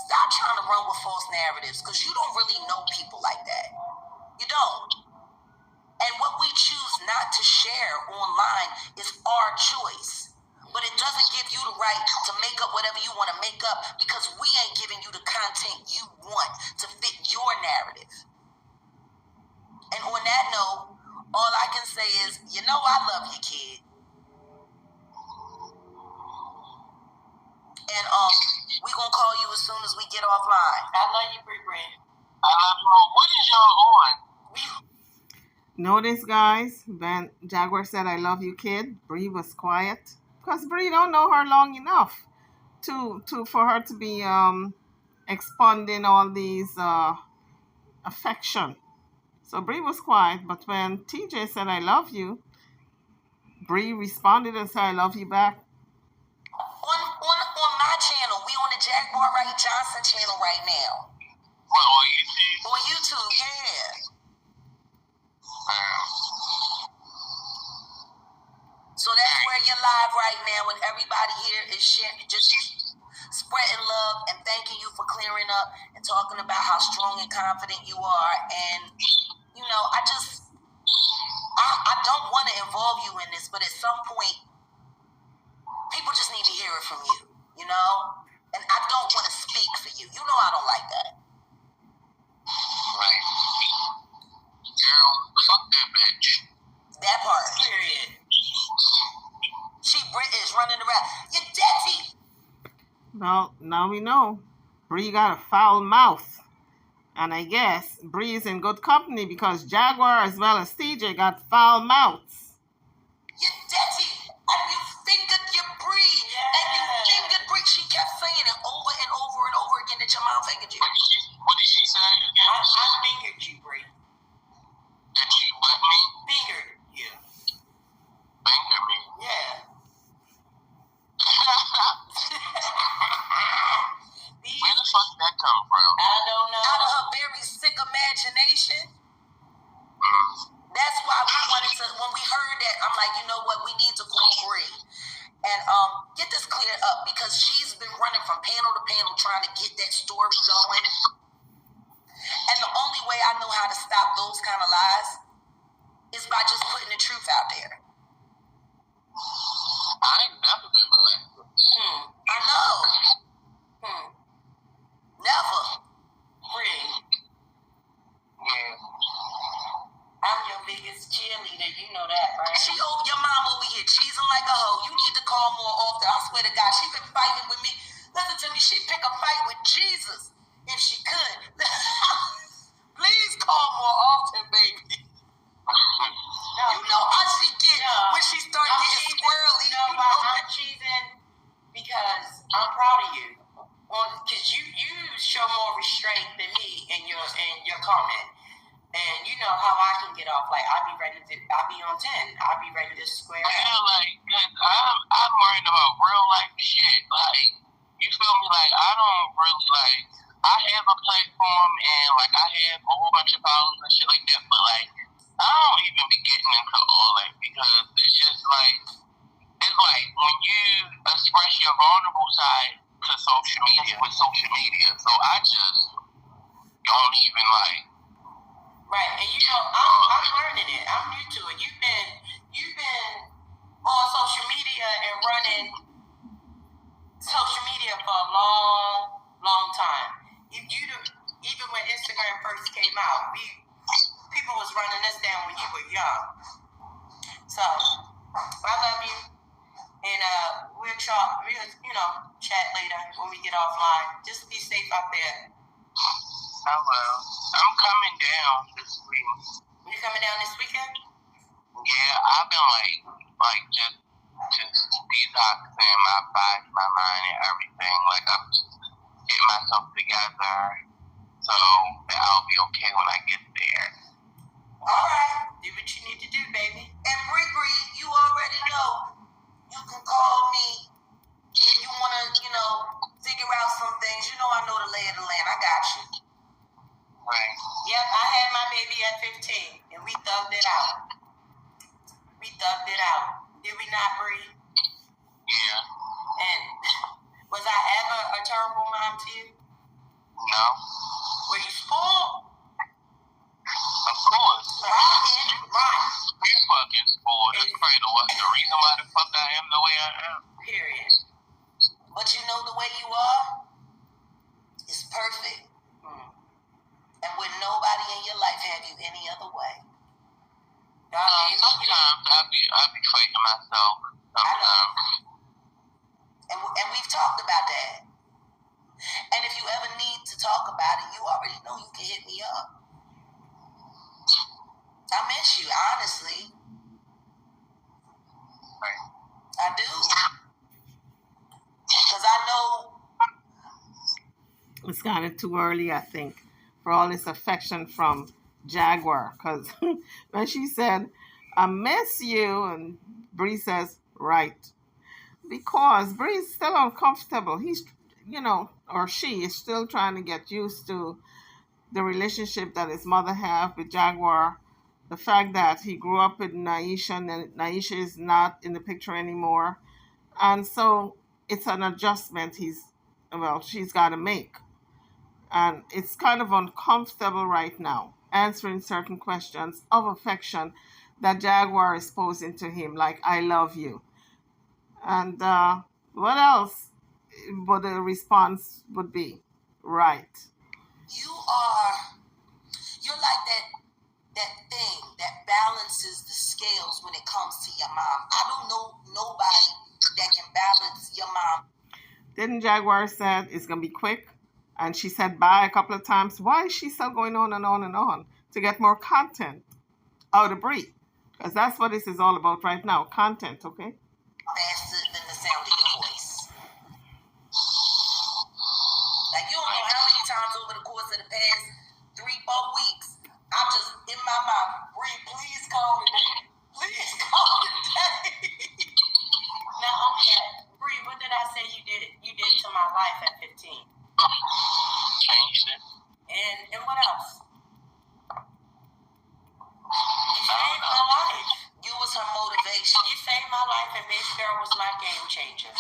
stop trying to run with false narratives, because you don't really know people like that. You don't. And what we choose not to share online is our choice. But it doesn't give you the right to make up whatever you want to make up, because we ain't giving you the content you want to fit your narrative. And on that note, all I can say is, you know I love you, kid. And we gonna call you as soon as we get offline. I love you, Bree. I love you more. What is y'all on? Notice, guys, when Jaguar said, I love you, kid, Bree was quiet. Because Bree don't know her long enough for her to be expanding all these affection. So Bree was quiet, but when TJ said, I love you, Bree responded and said, I love you back. On my channel, we on the Jaguar Wright Johnson channel right now. What, on YouTube? On YouTube, yeah. So that's where you're live right now, and everybody here is sharing, just spreading love and thanking you for clearing up and talking about how strong and confident you are. And, you know, I don't want to involve you in this, but at some point, people just need to hear it from you, you know? And I don't want to speak for you. You know I don't like that. Right. Girl, fuck that bitch. That part. Period. She British running around. You're dirty. Well, now we know. Bree got a foul mouth. And I guess Bree is in good company because Jaguar as well as TJ got foul mouths. You're dirty. And you fingered your Bree. Yeah. And you fingered Bree. She kept saying it over and over and over again that your mom fingered you. What did she say again? I fingered you, Bree. That she what me? Fingered you. Fingered me? Yeah. Where the fuck did that come from? I don't know. Out of her very sick imagination. That's why we wanted to, when we heard that, I'm like, you know what, we need to call Bree and get this cleared up because she's been running from panel to panel trying to get that story going. And the only way I know how to stop those kind of lies is by just putting the truth out there. I ain't never been molested. I know. Never. Bree. Yeah. I'm your biggest cheerleader, you know that, right? She your mom over here cheesing like a hoe. You need to call more often. I swear to God, she been fighting with me. Listen to me, she'd pick a fight with Jesus if she could. Please call more often, baby. No. You know how she get when she starts getting squirrely. You know I'm cheesing because I'm proud of you. Because you show more restraint than me in your comment. And you know how I can get off. Like, I'll be on 10. I'll be ready to square up. Yeah, like, I'm worrying about real life shit. Like, you feel me? Like, I don't really, like, I have a platform and, like, I have a whole bunch of followers and shit like that. But, like, I don't even be getting into all that because it's just, like, it's like when you express your vulnerable side to social media, with social media. So I just don't even, like, right, and you know, I'm learning it. I'm new to it. You've been on social media and running social media for a long time. Even when Instagram first came out, people was running us down when you were young. So I love you, and we'll chat later when we get offline. Just be safe out there. I will. I'm coming down this week. You coming down this weekend? Yeah, I've been like just detoxing my body, my mind, and everything. Like I'm just getting myself together so that I'll be okay when I get there. All right, do what you need to do, baby. And Bree, you already know you can call me if you wanna, figure out some things. You know I know the lay of the land. I got you. Right. Yep, I had my baby at 15, and we thugged it out. Did we not, Bree? Yeah. And was I ever a terrible mom to you? No. Were you spoiled? Of course. Right. You fucking spoiled. That's probably the reason why the fuck I am the way I am. Period. But you know the way you are is perfect. And with nobody in in your life have you any other way? Sometimes I be fighting myself. Sometimes. And we've talked about that. And if you ever need to talk about it, you already know you can hit me up. I miss you, honestly. Right. I do. Because I know It's kind of too early, I think, for all this affection from Jaguar. Because when she said, I miss you, and Bree says, right. Because Bree's still uncomfortable. He's, or she is still trying to get used to the relationship that his mother have with Jaguar. The fact that he grew up with Naisha and Naisha is not in the picture anymore. And so it's an adjustment she's got to make. And it's kind of uncomfortable right now, answering certain questions of affection that Jaguar is posing to him, like, I love you. And what else would the response would be? Right. you're like that thing that balances the scales when it comes to your mom. I don't know nobody that can balance your mom. Didn't Jaguar said it's going to be quick? And she said bye a couple of times. Why is she still going on and on and on to get more content out of Bree? Because that's what this is all about right now, content, okay? Faster than the sound of your voice. Like, you don't know how many times over the course of the past 3-4 weeks, I'm just in my mouth, Bree, please call me Daddy. Please call me Daddy. Now, only that, Bree, what did I say you did to my life at 15? Changed it. And what else? You saved my life. You was her motivation. You saved my life, and Baby Girl was my game changer.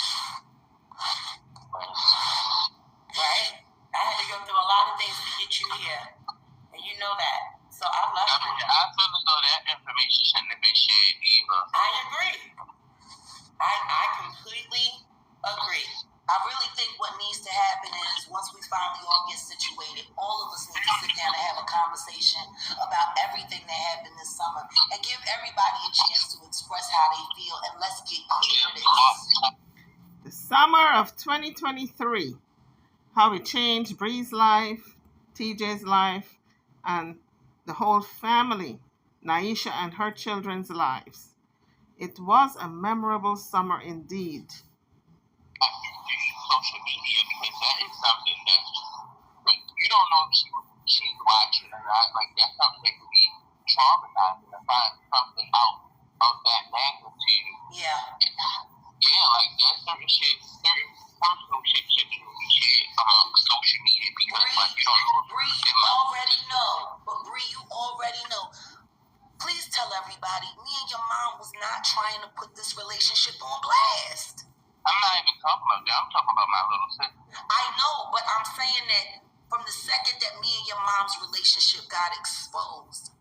Right? I had to go through a lot of things to get you here, and you know that. So I love you. I feel as though that information shouldn't have been shared either. I agree. I completely agree. I really think what needs to happen is once we finally all get situated, all of us need to sit down and have a conversation about everything that happened this summer and give everybody a chance to express how they feel, and let's get clear to this. The summer of 2023, how it changed Bree's life, TJ's life, and the whole family, Naisha and her children's lives. It was a memorable summer indeed. Social media, because that is something that you don't know if she's watching or not. Like, that's something that could be traumatizing to find something out of that magnitude. Yeah. Yeah, like that certain personal shit shouldn't even be shared among social media because like you don't know. Bree, you already know. But Bree, you already know. Please tell everybody, me and your mom was not trying to put this relationship on blast. I'm not even talking about that. I'm talking about my little sister. I know, but I'm saying that from the second that me and your mom's relationship got exposed,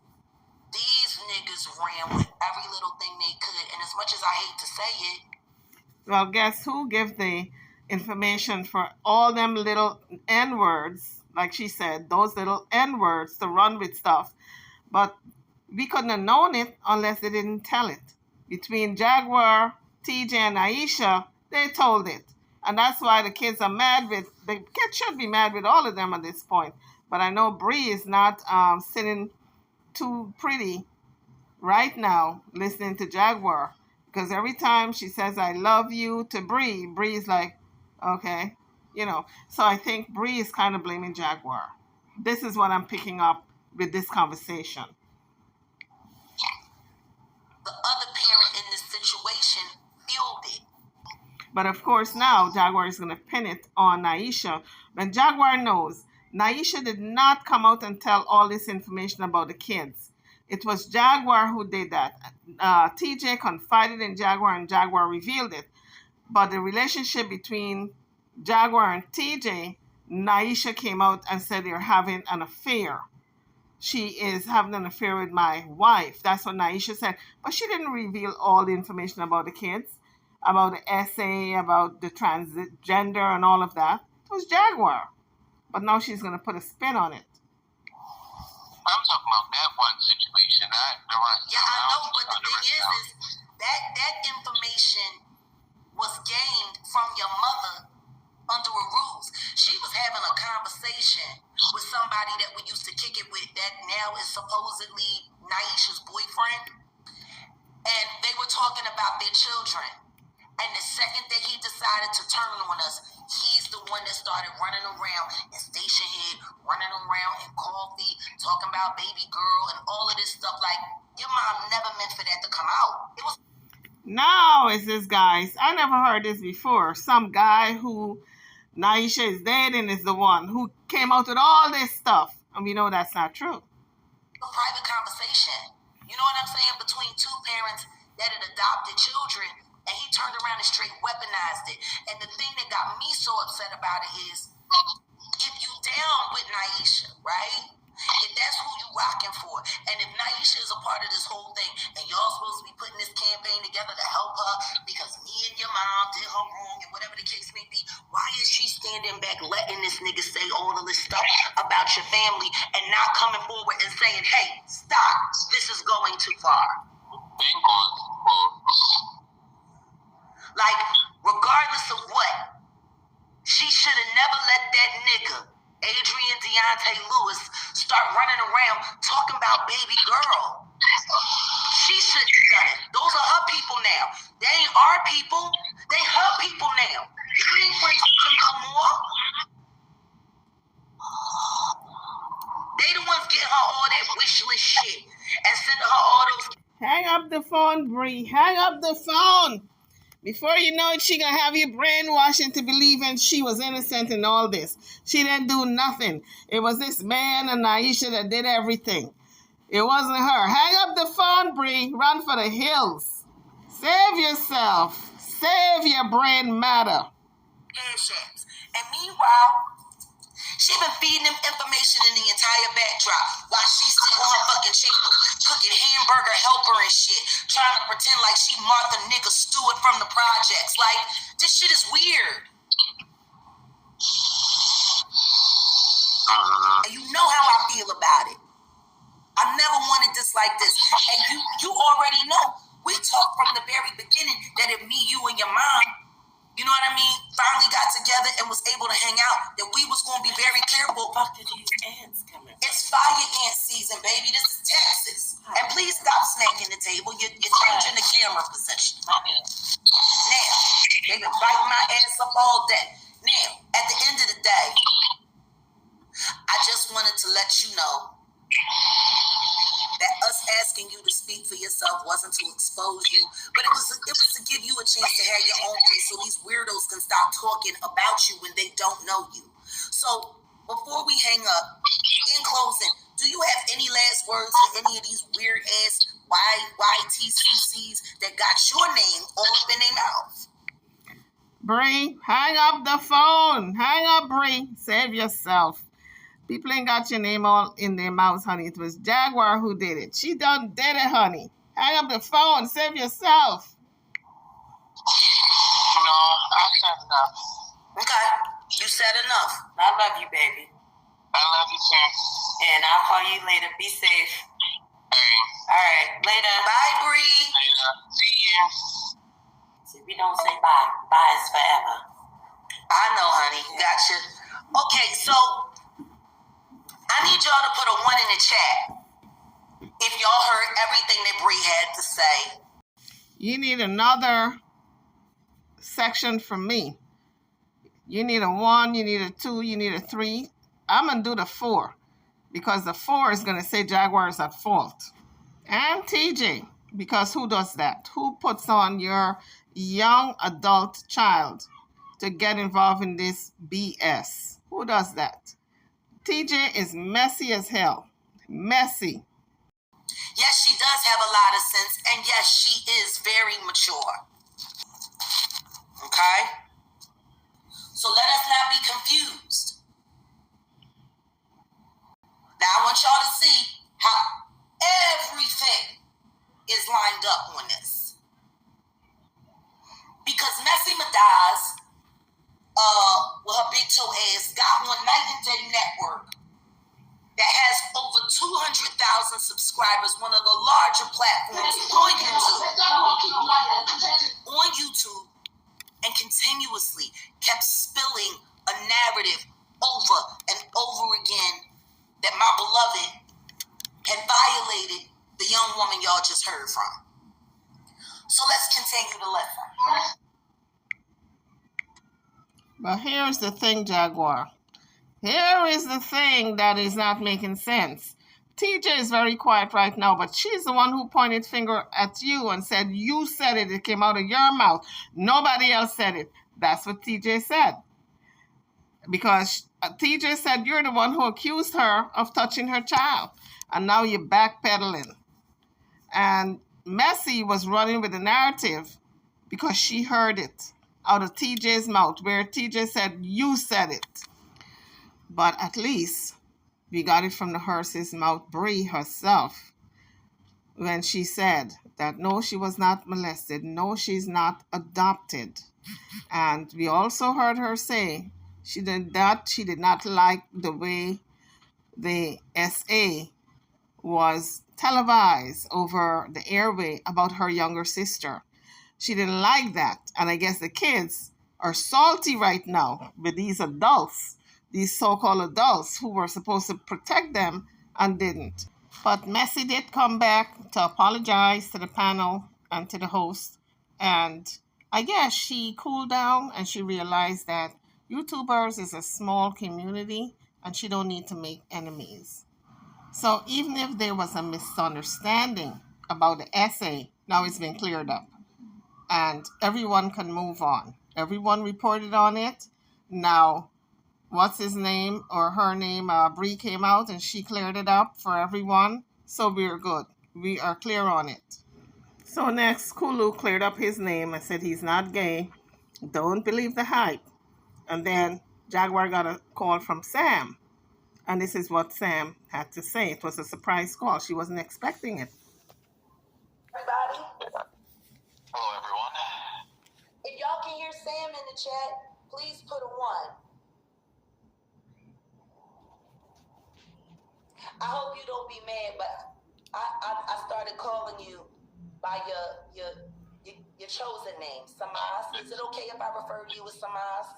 these niggas ran with every little thing they could. And as much as I hate to say it, well, guess who gave the information for all them little N-words, like she said, those little N-words to run with stuff. But we couldn't have known it unless they didn't tell it. Between Jaguar, TJ, and Aisha, they told it. And that's why the kids are mad with, the kids should be mad with all of them at this point. But I know Bree is not sitting too pretty right now listening to Jaguar. Because every time she says, I love you to Bree, Bree's like, okay. So I think Bree is kind of blaming Jaguar. This is what I'm picking up with this conversation. the other parent in this situation fueled it. But of course now Jaguar is going to pin it on Naisha. But Jaguar knows Naisha did not come out and tell all this information about the kids. It was Jaguar who did that. TJ confided in Jaguar and Jaguar revealed it. But the relationship between Jaguar and TJ, Naisha came out and said they're having an affair. She is having an affair with my wife. That's what Naisha said. But she didn't reveal all the information about the kids, about the essay, about the transgender and all of that. It was Jaguar. But now she's going to put a spin on it. I'm talking about that one situation, not the rest. Yeah, I know, but the thing is that information was gained from your mother under a ruse. She was having a conversation with somebody that we used to kick it with that now is supposedly Naisha's boyfriend. And they were talking about their children. And the second that he decided to turn on us, he's the one that started running around in Station Head, running around in Coffee, talking about baby girl and all of this stuff. Like, your mom never meant for that to come out. It was. Now it's this guys. I never heard this before. Some guy who Naisha is dating is the one who came out with all this stuff. And we know that's not true. A private conversation. You know what I'm saying? Between two parents that had adopted children. And he turned around and straight weaponized it. And the thing that got me so upset about it is, if you down with Naisha, right? If that's who you rocking for, and if Naisha is a part of this whole thing, and y'all supposed to be putting this campaign together to help her because me and your mom did her wrong, and whatever the case may be, why is she standing back letting this nigga say all of this stuff about your family and not coming forward and saying, hey, stop, this is going too far? Like, regardless of what, she should have never let that nigga, Adrian Deontay Lewis, start running around talking about baby girl. She shouldn't have done it. Those are her people now. They ain't our people. They her people now. You ain't friends with them no more. They the ones getting her all that wish list shit and sending her all those. Hang up the phone, Bree. Hang up the phone. Before you know it, she gonna have you brainwashed into believing she was innocent in all this. She didn't do nothing. It was this man and Naisha that did everything. It wasn't her. Hang up the phone, Bree. Run for the hills. Save yourself. Save your brain matter. And meanwhile, she been feeding them information in the entire backdrop while she's sitting on her fucking channel, cooking hamburger helper and shit, trying to pretend like she Martha nigga Stewart from the projects. Like, this shit is weird. And you know how I feel about it. I never wanted this like this. And you already know, we talked from the very beginning that if me, you, and your mom, you know what I mean, finally got together and was able to hang out, that we was going to be very careful. Where the fuck did these ants come in? It's fire ant season, baby. This is Texas. And please stop smacking the table. You're changing the camera position. Now, they've been biting my ass up all day. Now, at the end of the day, I just wanted to let you know that us asking you to speak for yourself wasn't to expose you, but it was to give you a chance to have your own place so these weirdos can stop talking about you when they don't know you. So before we hang up, in closing, do you have any last words for any of these weird ass YTCCs that got your name all up in their mouth? Bree, hang up the phone. Hang up, Bree. Save yourself. People ain't got your name all in their mouths, honey. It was Jaguar who did it. She done did it, honey. Hang up the phone. Save yourself. No, I said enough. Okay, you said enough. I love you, baby. I love you too. And I'll call you later. Be safe. Hey. All right, later. Bye, Bree. Later. See you. See, we don't say bye. Bye is forever. I know, honey. Gotcha. Okay, so I need y'all to put a 1 in the chat if y'all heard everything that Bree had to say. You need another section from me. You need a 1, you need a 2, you need a 3. I'm going to do the 4 because the 4 is going to say Jaguar is at fault. And TJ, because who does that? Who puts on your young adult child to get involved in this BS? Who does that? TJ is messy as hell. Messy. Yes, she does have a lot of sense, and yes, she is very mature. Okay? So let us not be confused. Now I want y'all to see how everything is lined up on this. Because Messy Madaz, with her big toe ass, got on Night and Day Network that has over 200,000 subscribers, one of the larger platforms on YouTube, and continuously kept spilling a narrative over and over again that my beloved had violated the young woman y'all just heard from. So let's continue to listen. But here's the thing, Jaguar. Here is the thing that is not making sense. TJ is very quiet right now, but she's the one who pointed finger at you and said, you said it. It came out of your mouth. Nobody else said it. That's what TJ said. Because TJ said you're the one who accused her of touching her child. And now you're backpedaling. And Messi was running with the narrative because she heard it out of TJ's mouth, where TJ said, you said it. But at least we got it from the horse's mouth, Bree herself, when she said that no, she was not molested, no, she's not adopted. And we also heard her say she did not like the way the SA was televised over the airway about her younger sister. She didn't like that. And I guess the kids are salty right now with these adults, these so-called adults who were supposed to protect them and didn't. But Messi did come back to apologize to the panel and to the host. And I guess she cooled down and she realized that YouTubers is a small community and she don't need to make enemies. So even if there was a misunderstanding about the essay, now it's been cleared up. And everyone can move on. Everyone reported on it. Now, what's his name or her name? Bree came out and she cleared it up for everyone. So we're good. We are clear on it. So next, Kulu cleared up his name and said he's not gay. Don't believe the hype. And then Jaguar got a call from Sam. And this is what Sam had to say. It was a surprise call. She wasn't expecting it. Everybody, Hello, everyone. if y'all can hear Sam in the chat, please put a 1. I hope you don't be mad, but I started calling you by your chosen name, Samas. Is it okay if I refer to you as Samas?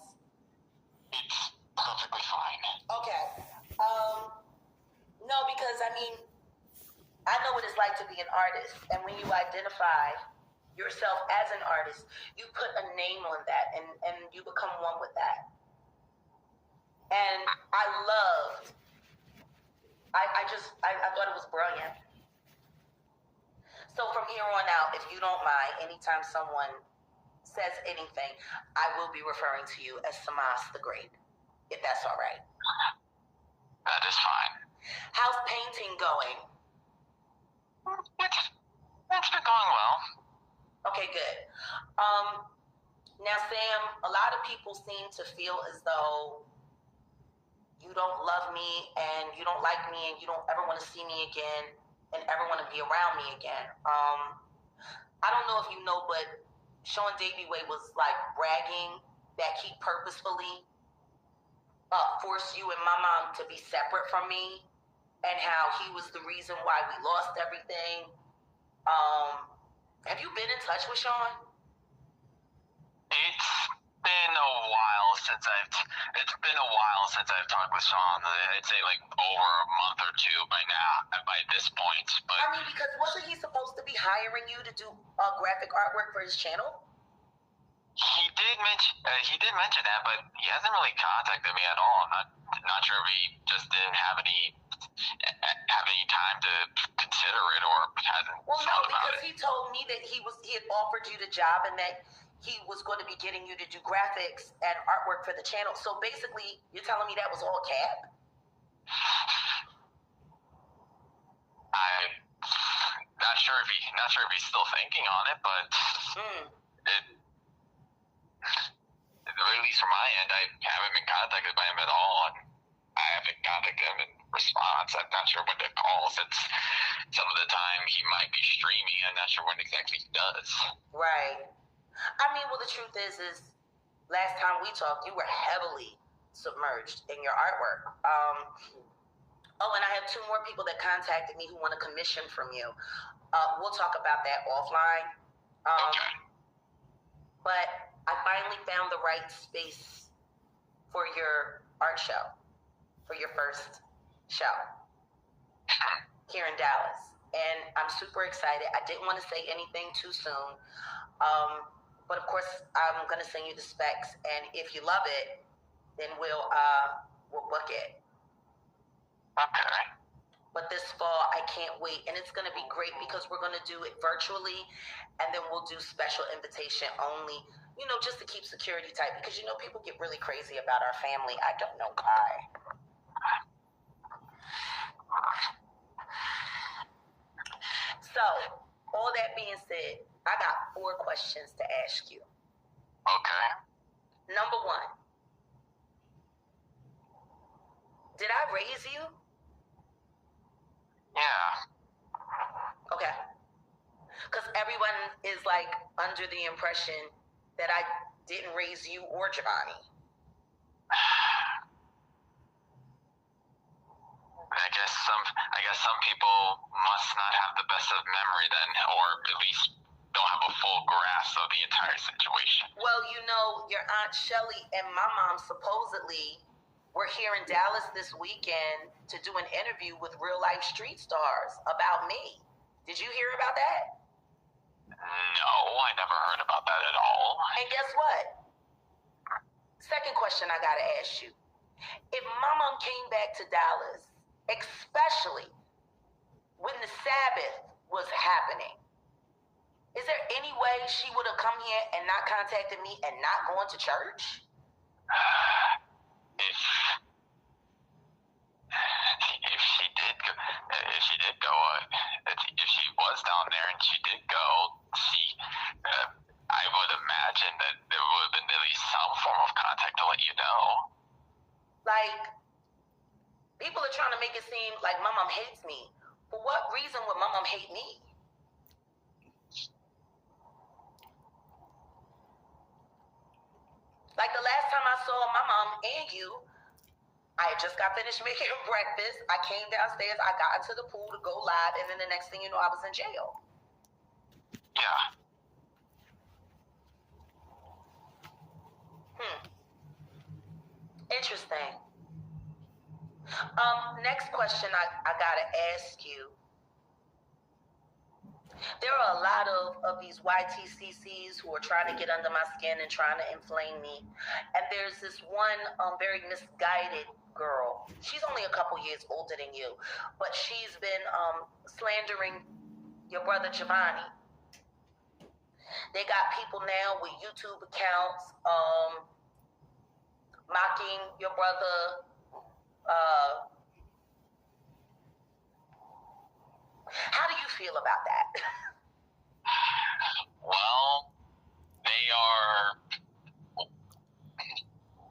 It's perfectly fine. Okay. No, because I mean, I know what it's like to be an artist, and when you identify yourself as an artist, you put a name on that, and you become one with that. And I thought it was brilliant. So from here on out, if you don't mind, anytime someone says anything, I will be referring to you as Samas the Great, if that's all right. That is fine. How's painting going? It's been going well. Okay, good. Now, Sam, a lot of people seem to feel as though you don't love me and you don't like me and you don't ever want to see me again and ever want to be around me again. I don't know if you know, but Sean Davey-Way was like bragging that he purposefully forced you and my mom to be separate from me and how he was the reason why we lost everything. Have you been in touch with Sean? It's been a while since I've talked with Sean. I'd say like over a month or two by this point. But I mean, because wasn't he supposed to be hiring you to do graphic artwork for his channel? he did mention that, but he hasn't really contacted me at all. I'm not sure if he just didn't have any time to consider it or hasn't Well, no, thought about because it. he told me that he had offered you the job and that he was going to be getting you to do graphics and artwork for the channel. So basically, you're telling me that was all cap? I'm not sure if he's still thinking on it, but at least from my end, I haven't been contacted by him at all, and I haven't contacted him in response. I'm not sure when to call, since some of the time he might be streaming. I'm not sure when exactly he does. Right. I mean, well, the truth is last time we talked, you were heavily submerged in your artwork. Oh, and I have 2 more people that contacted me who want a commission from you. We'll talk about that offline. Okay. But I finally found the right space for your art show, for your first show here in Dallas. And I'm super excited. I didn't want to say anything too soon. But of course, I'm going to send you the specs. And if you love it, then we'll book it. Okay. But this fall, I can't wait. And it's going to be great because we're going to do it virtually. And then we'll do special invitation only, you know, just to keep security tight. Because, you know, people get really crazy about our family. I don't know why. So, all that being said, I got 4 questions to ask you. Okay. Number 1, did I raise you? Yeah. Okay. Because everyone is like under the impression that I didn't raise you or Giovanni. I guess some people must not have the best of memory then, or at least don't have a full grasp of the entire situation. Well, you know, your Aunt Shelly and my mom supposedly were here in Dallas this weekend to do an interview with real life street stars about me. Did you hear about that? No, I never heard about that at all. And guess what? Second question I gotta ask you. If my mom came back to Dallas, especially when the Sabbath was happening, is there any way she would have come here and not contacted me and not gone to church? If she did go, if she was down there and she did go, I would imagine that there would have been at least some form of contact to let you know. Like, people are trying to make it seem like my mom hates me. For what reason would my mom hate me? Like the last time I saw my mom and you, I had just got finished making breakfast. I came downstairs, I got into the pool to go live, and then the next thing you know, I was in jail. Yeah. Interesting. Next question I gotta ask you. There are a lot of these YTCCs who are trying to get under my skin and trying to inflame me. And there's this one very misguided girl. She's only a couple years older than you, but she's been slandering your brother Giovanni. They got people now with YouTube accounts mocking your brother. How do you feel about that? Well, they are.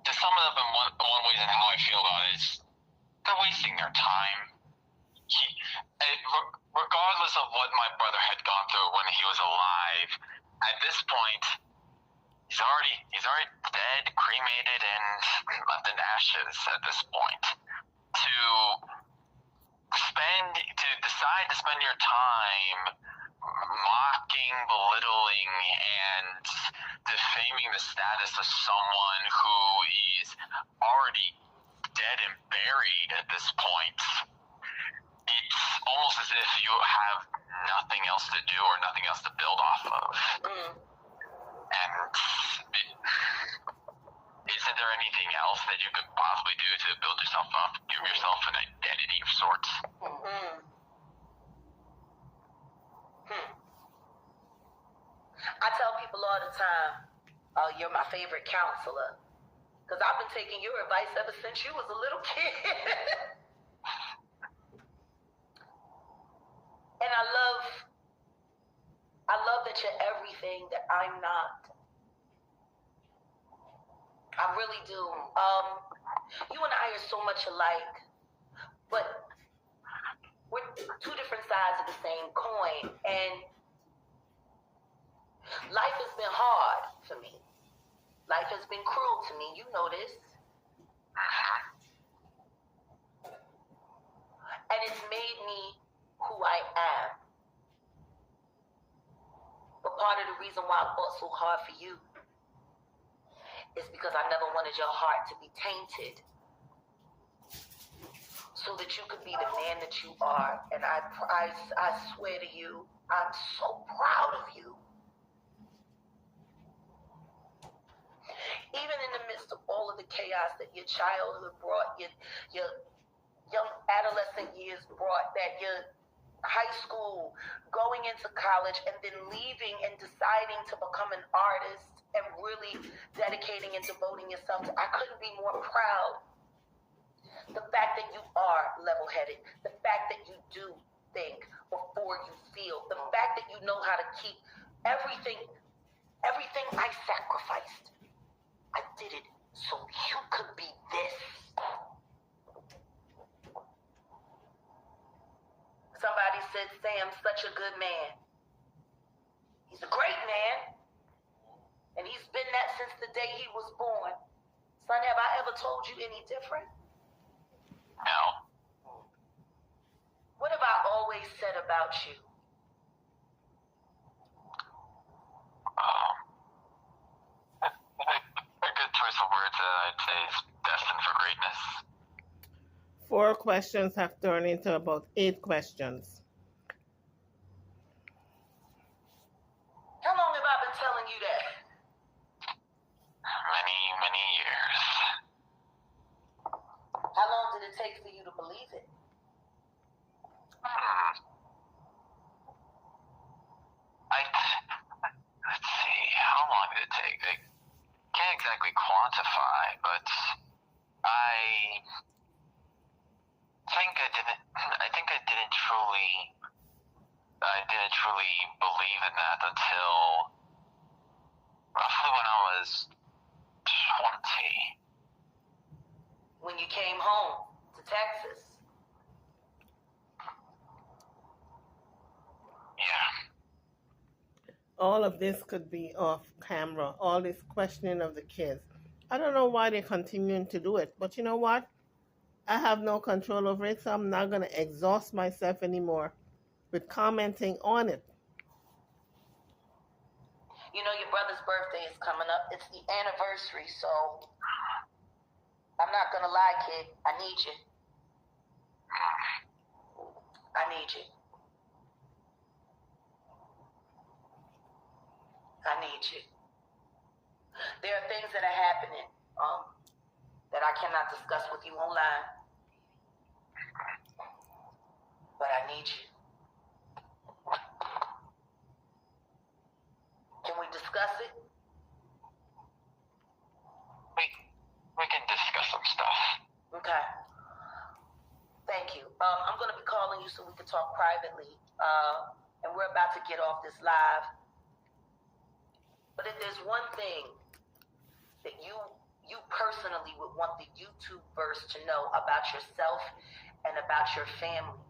To sum it up in one reason how I feel about it is they're wasting their time. Regardless of what my brother had gone through when he was alive, at this point, he's already dead, cremated, and left in ashes. At this point, to decide to spend your time mocking, belittling, and defaming the status of someone who is already dead and buried at this point, it's almost as if you have nothing else to do or nothing else to build off of. And isn't there anything else that you could possibly do to build yourself up, give yourself an identity of sorts? I tell people all the time, oh, you're my favorite counselor. Because I've been taking your advice ever since you was a little kid. And I love that you're everything that I'm not. I really do. You and I are so much alike, but we're 2 different sides of the same coin. And life has been hard for me. Life has been cruel to me. You know this. And it's made me who I am. But part of the reason why I fought so hard for you is because I never wanted your heart to be tainted, so that you could be the man that you are. And I swear to you, I'm so proud of you. Even in the midst of all of the chaos that your childhood brought, your young adolescent years brought, that your high school, going into college, and then leaving and deciding to become an artist and really dedicating and devoting yourself to, I couldn't be more proud. The fact that you are level-headed, the fact that you do think before you feel, the fact that you know how to keep everything I sacrificed, I did it so you could be this. Somebody said Sam's such a good man. He's a great man, and he's been that since the day he was born. Son, have I ever told you any different? No. What have I always said about you? A good choice of words that I'd say is destined for greatness. 4 questions have turned into about 8 questions. How long have I been telling you that? Many years. How long did it take for you to believe it? Let's see, how long did it take? I can't exactly quantify, but I think I didn't truly believe in that until roughly when I was 20. When you came home to Texas. Yeah. All of this could be off camera, all this questioning of the kids. I don't know why they're continuing to do it, but you know what? I have no control over it, so I'm not going to exhaust myself anymore with commenting on it. You know, your brother's birthday is coming up. It's the anniversary, so I'm not going to lie, kid. I need you. I need you. I need you. There are things that are happening that I cannot discuss with you online. But I need you. Can we discuss it? We can discuss some stuff. Okay. Thank you. I'm going to be calling you so we can talk privately. And we're about to get off this live. But if there's one thing that you personally would want the YouTubeverse to know about yourself and about your family,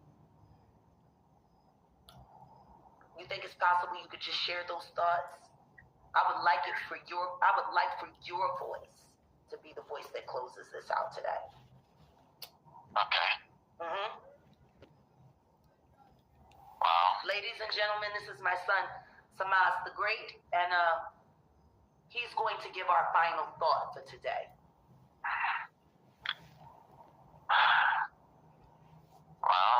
you think it's possible you could just share those thoughts? I would like for your voice to be the voice that closes this out today. Okay. Mm-hmm. Wow. Ladies and gentlemen, this is my son, Samaz the Great, and he's going to give our final thought for today. Well,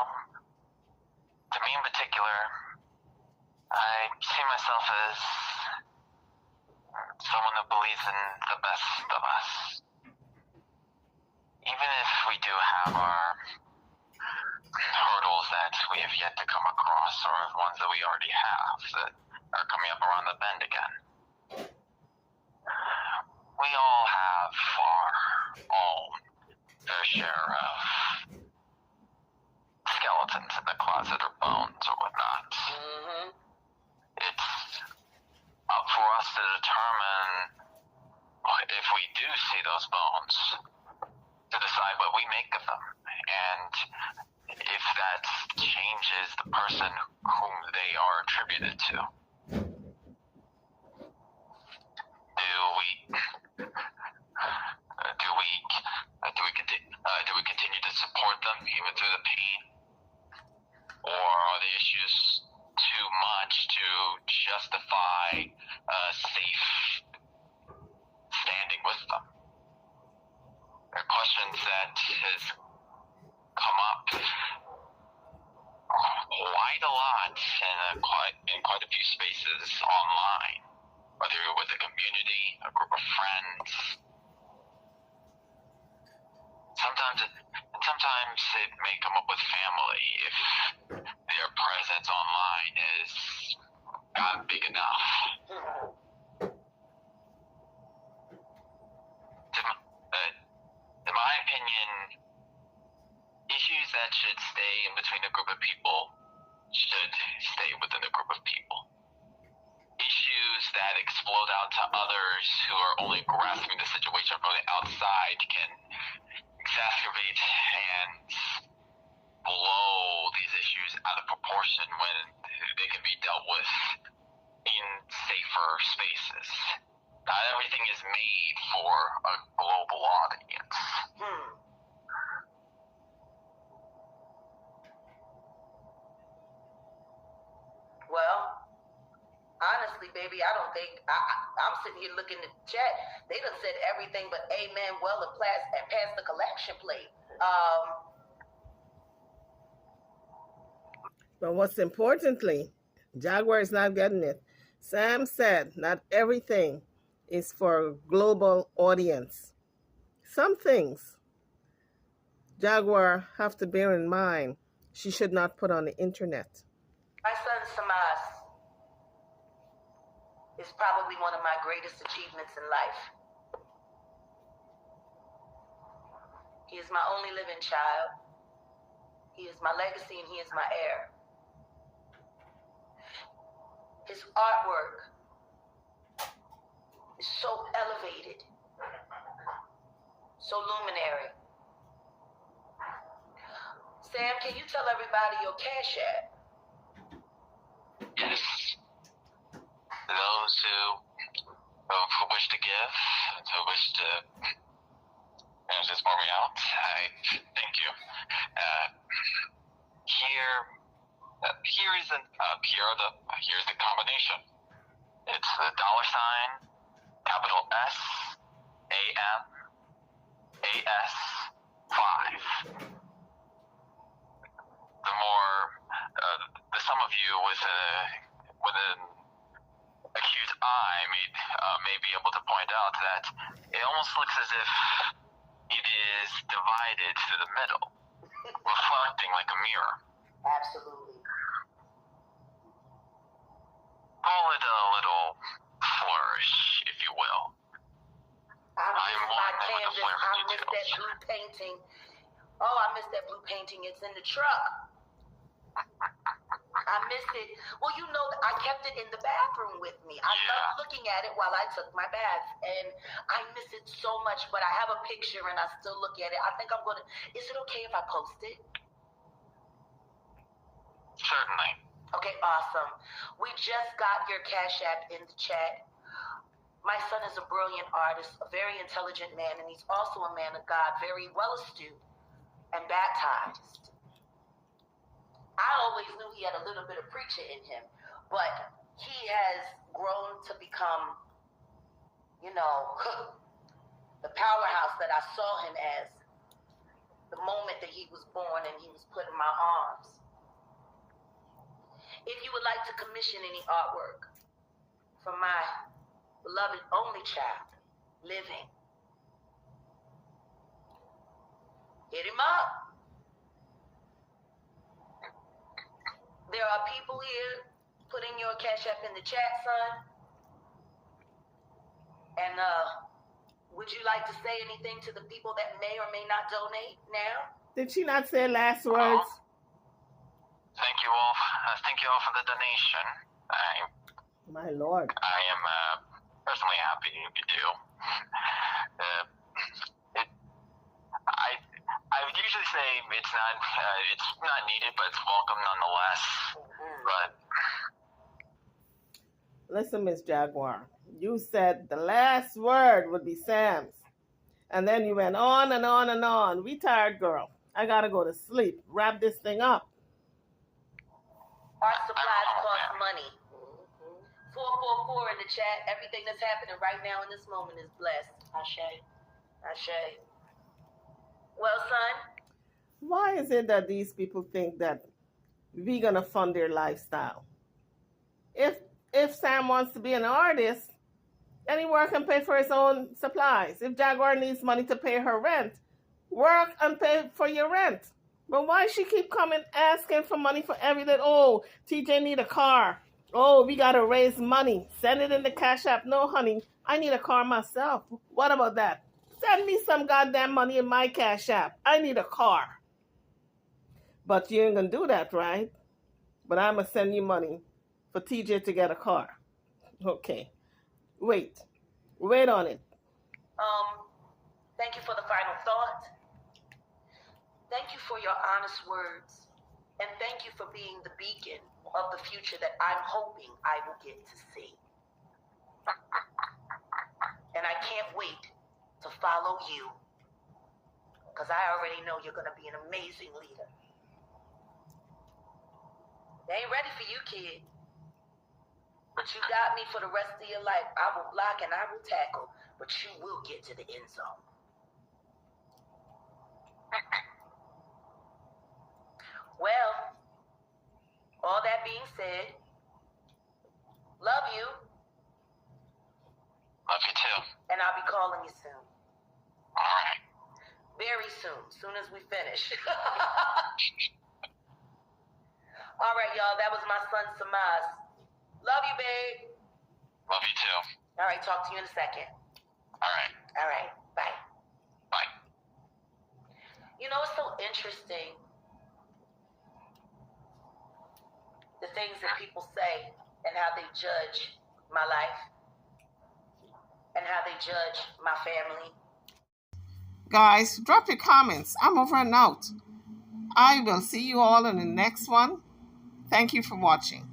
to me in particular, I see myself as someone who believes in the best of us. Even if we do have our hurdles that we have yet to come across, or ones that we already have that are coming up around the bend again. We all have our own fair share of skeletons in the closet, or bones, or whatnot. Mm-hmm. It's up for us to determine if we do see those bones, to decide what we make of them, and if that changes the person whom they are attributed to. Do we continue to support them even through the pain, questions that has come up quite a lot in quite a few spaces online, whether you're with a community, a group of friends. Sometimes it may come up with family if their presence online is not big enough. In my opinion, issues that should stay in between a group of people should stay within a group of people. Issues that explode out to others who are only grasping the situation from the outside can exacerbate and blow these issues out of proportion when they can be dealt with in safer spaces. Not everything is made for a global audience. Well, honestly, baby, I don't think I'm sitting here looking at the chat. They done said everything but amen, well, and pass the collection plate. But what's importantly, Jaguar is not getting it. Sam said not everything is for a global audience. Some things Jaguar have to bear in mind she should not put on the internet. My son Samas is probably one of my greatest achievements in life. He is my only living child. He is my legacy and he is my heir. His artwork is so elevated, so luminary. Sam, can you tell everybody your Cash App? Yes. Those who wish to give, who wish to just pour me out, I thank you. Here's the combination. It's the $, capital S, AM, AS, 5. The sum of you with an acute eye may be able to point out that it almost looks as if it is divided to the middle, reflecting like a mirror. Absolutely. Call it a little flourish, if you will. I miss my canvas. I miss details. that blue painting. Oh, I miss that blue painting. It's in the truck. I miss it. Well, you know, I kept it in the bathroom with me. I loved looking at it while I took my bath, and I miss it so much, but I have a picture, and I still look at it. I think I'm going to... Is it okay if I post it? Certainly. Okay, awesome. We just got your Cash App in the chat. My son is a brilliant artist, a very intelligent man, and he's also a man of God, very well astute and baptized. I always knew he had a little bit of preacher in him, but he has grown to become, you know, the powerhouse that I saw him as the moment that he was born and he was put in my arms. If you would like to commission any artwork from my beloved only child, living, hit him up. There are people here putting your Cash App in the chat, son. And would you like to say anything to the people that may or may not donate now? Did she not say last words? Thank you all. Thank you all for the donation. My Lord. I am personally happy if you do. I would usually say it's not needed, but it's welcome nonetheless. But listen, Miss Jaguar, you said the last word would be Sam's, and then you went on and on and on. We tired, girl. I gotta go to sleep. Wrap this thing up. Art supplies cost money. 444 in the chat. Everything that's happening right now in this moment is blessed. Ashe. Ashe. Well, son, Why is it that these people think that we gonna fund their lifestyle? If if Sam wants to be an artist, and he work and pay for his own supplies. If Jaguar needs money to pay her rent, work and pay for your rent. But why she keep coming asking for money for every little? Oh, TJ need a car. Oh, we gotta raise money. Send it in the Cash App. No, honey, I need a car myself. What about that? Send me some goddamn money in my Cash App. I need a car. But you ain't gonna do that, right? But I'm gonna send you money for TJ to get a car. Okay. Wait on it. Thank you for the final thought. Thank you for your honest words. And thank you for being the beacon of the future that I'm hoping I will get to see. And I can't wait to follow you, because I already know you're going to be an amazing leader. They ain't ready for you, kid. But you got me for the rest of your life. I will block and I will tackle, but you will get to the end zone. Well, all that being said, love you. Love you too. And I'll be calling you soon. All right. Very soon as we finish. All right, y'all, that was my son, Samaz. Love you, babe. Love you too. All right, talk to you in a second. All right. All right, bye. Bye. You know, it's so interesting, the things that people say and how they judge my life and how they judge my family. Guys, drop your comments. I'm over and out. I will see you all in the next one. Thank you for watching.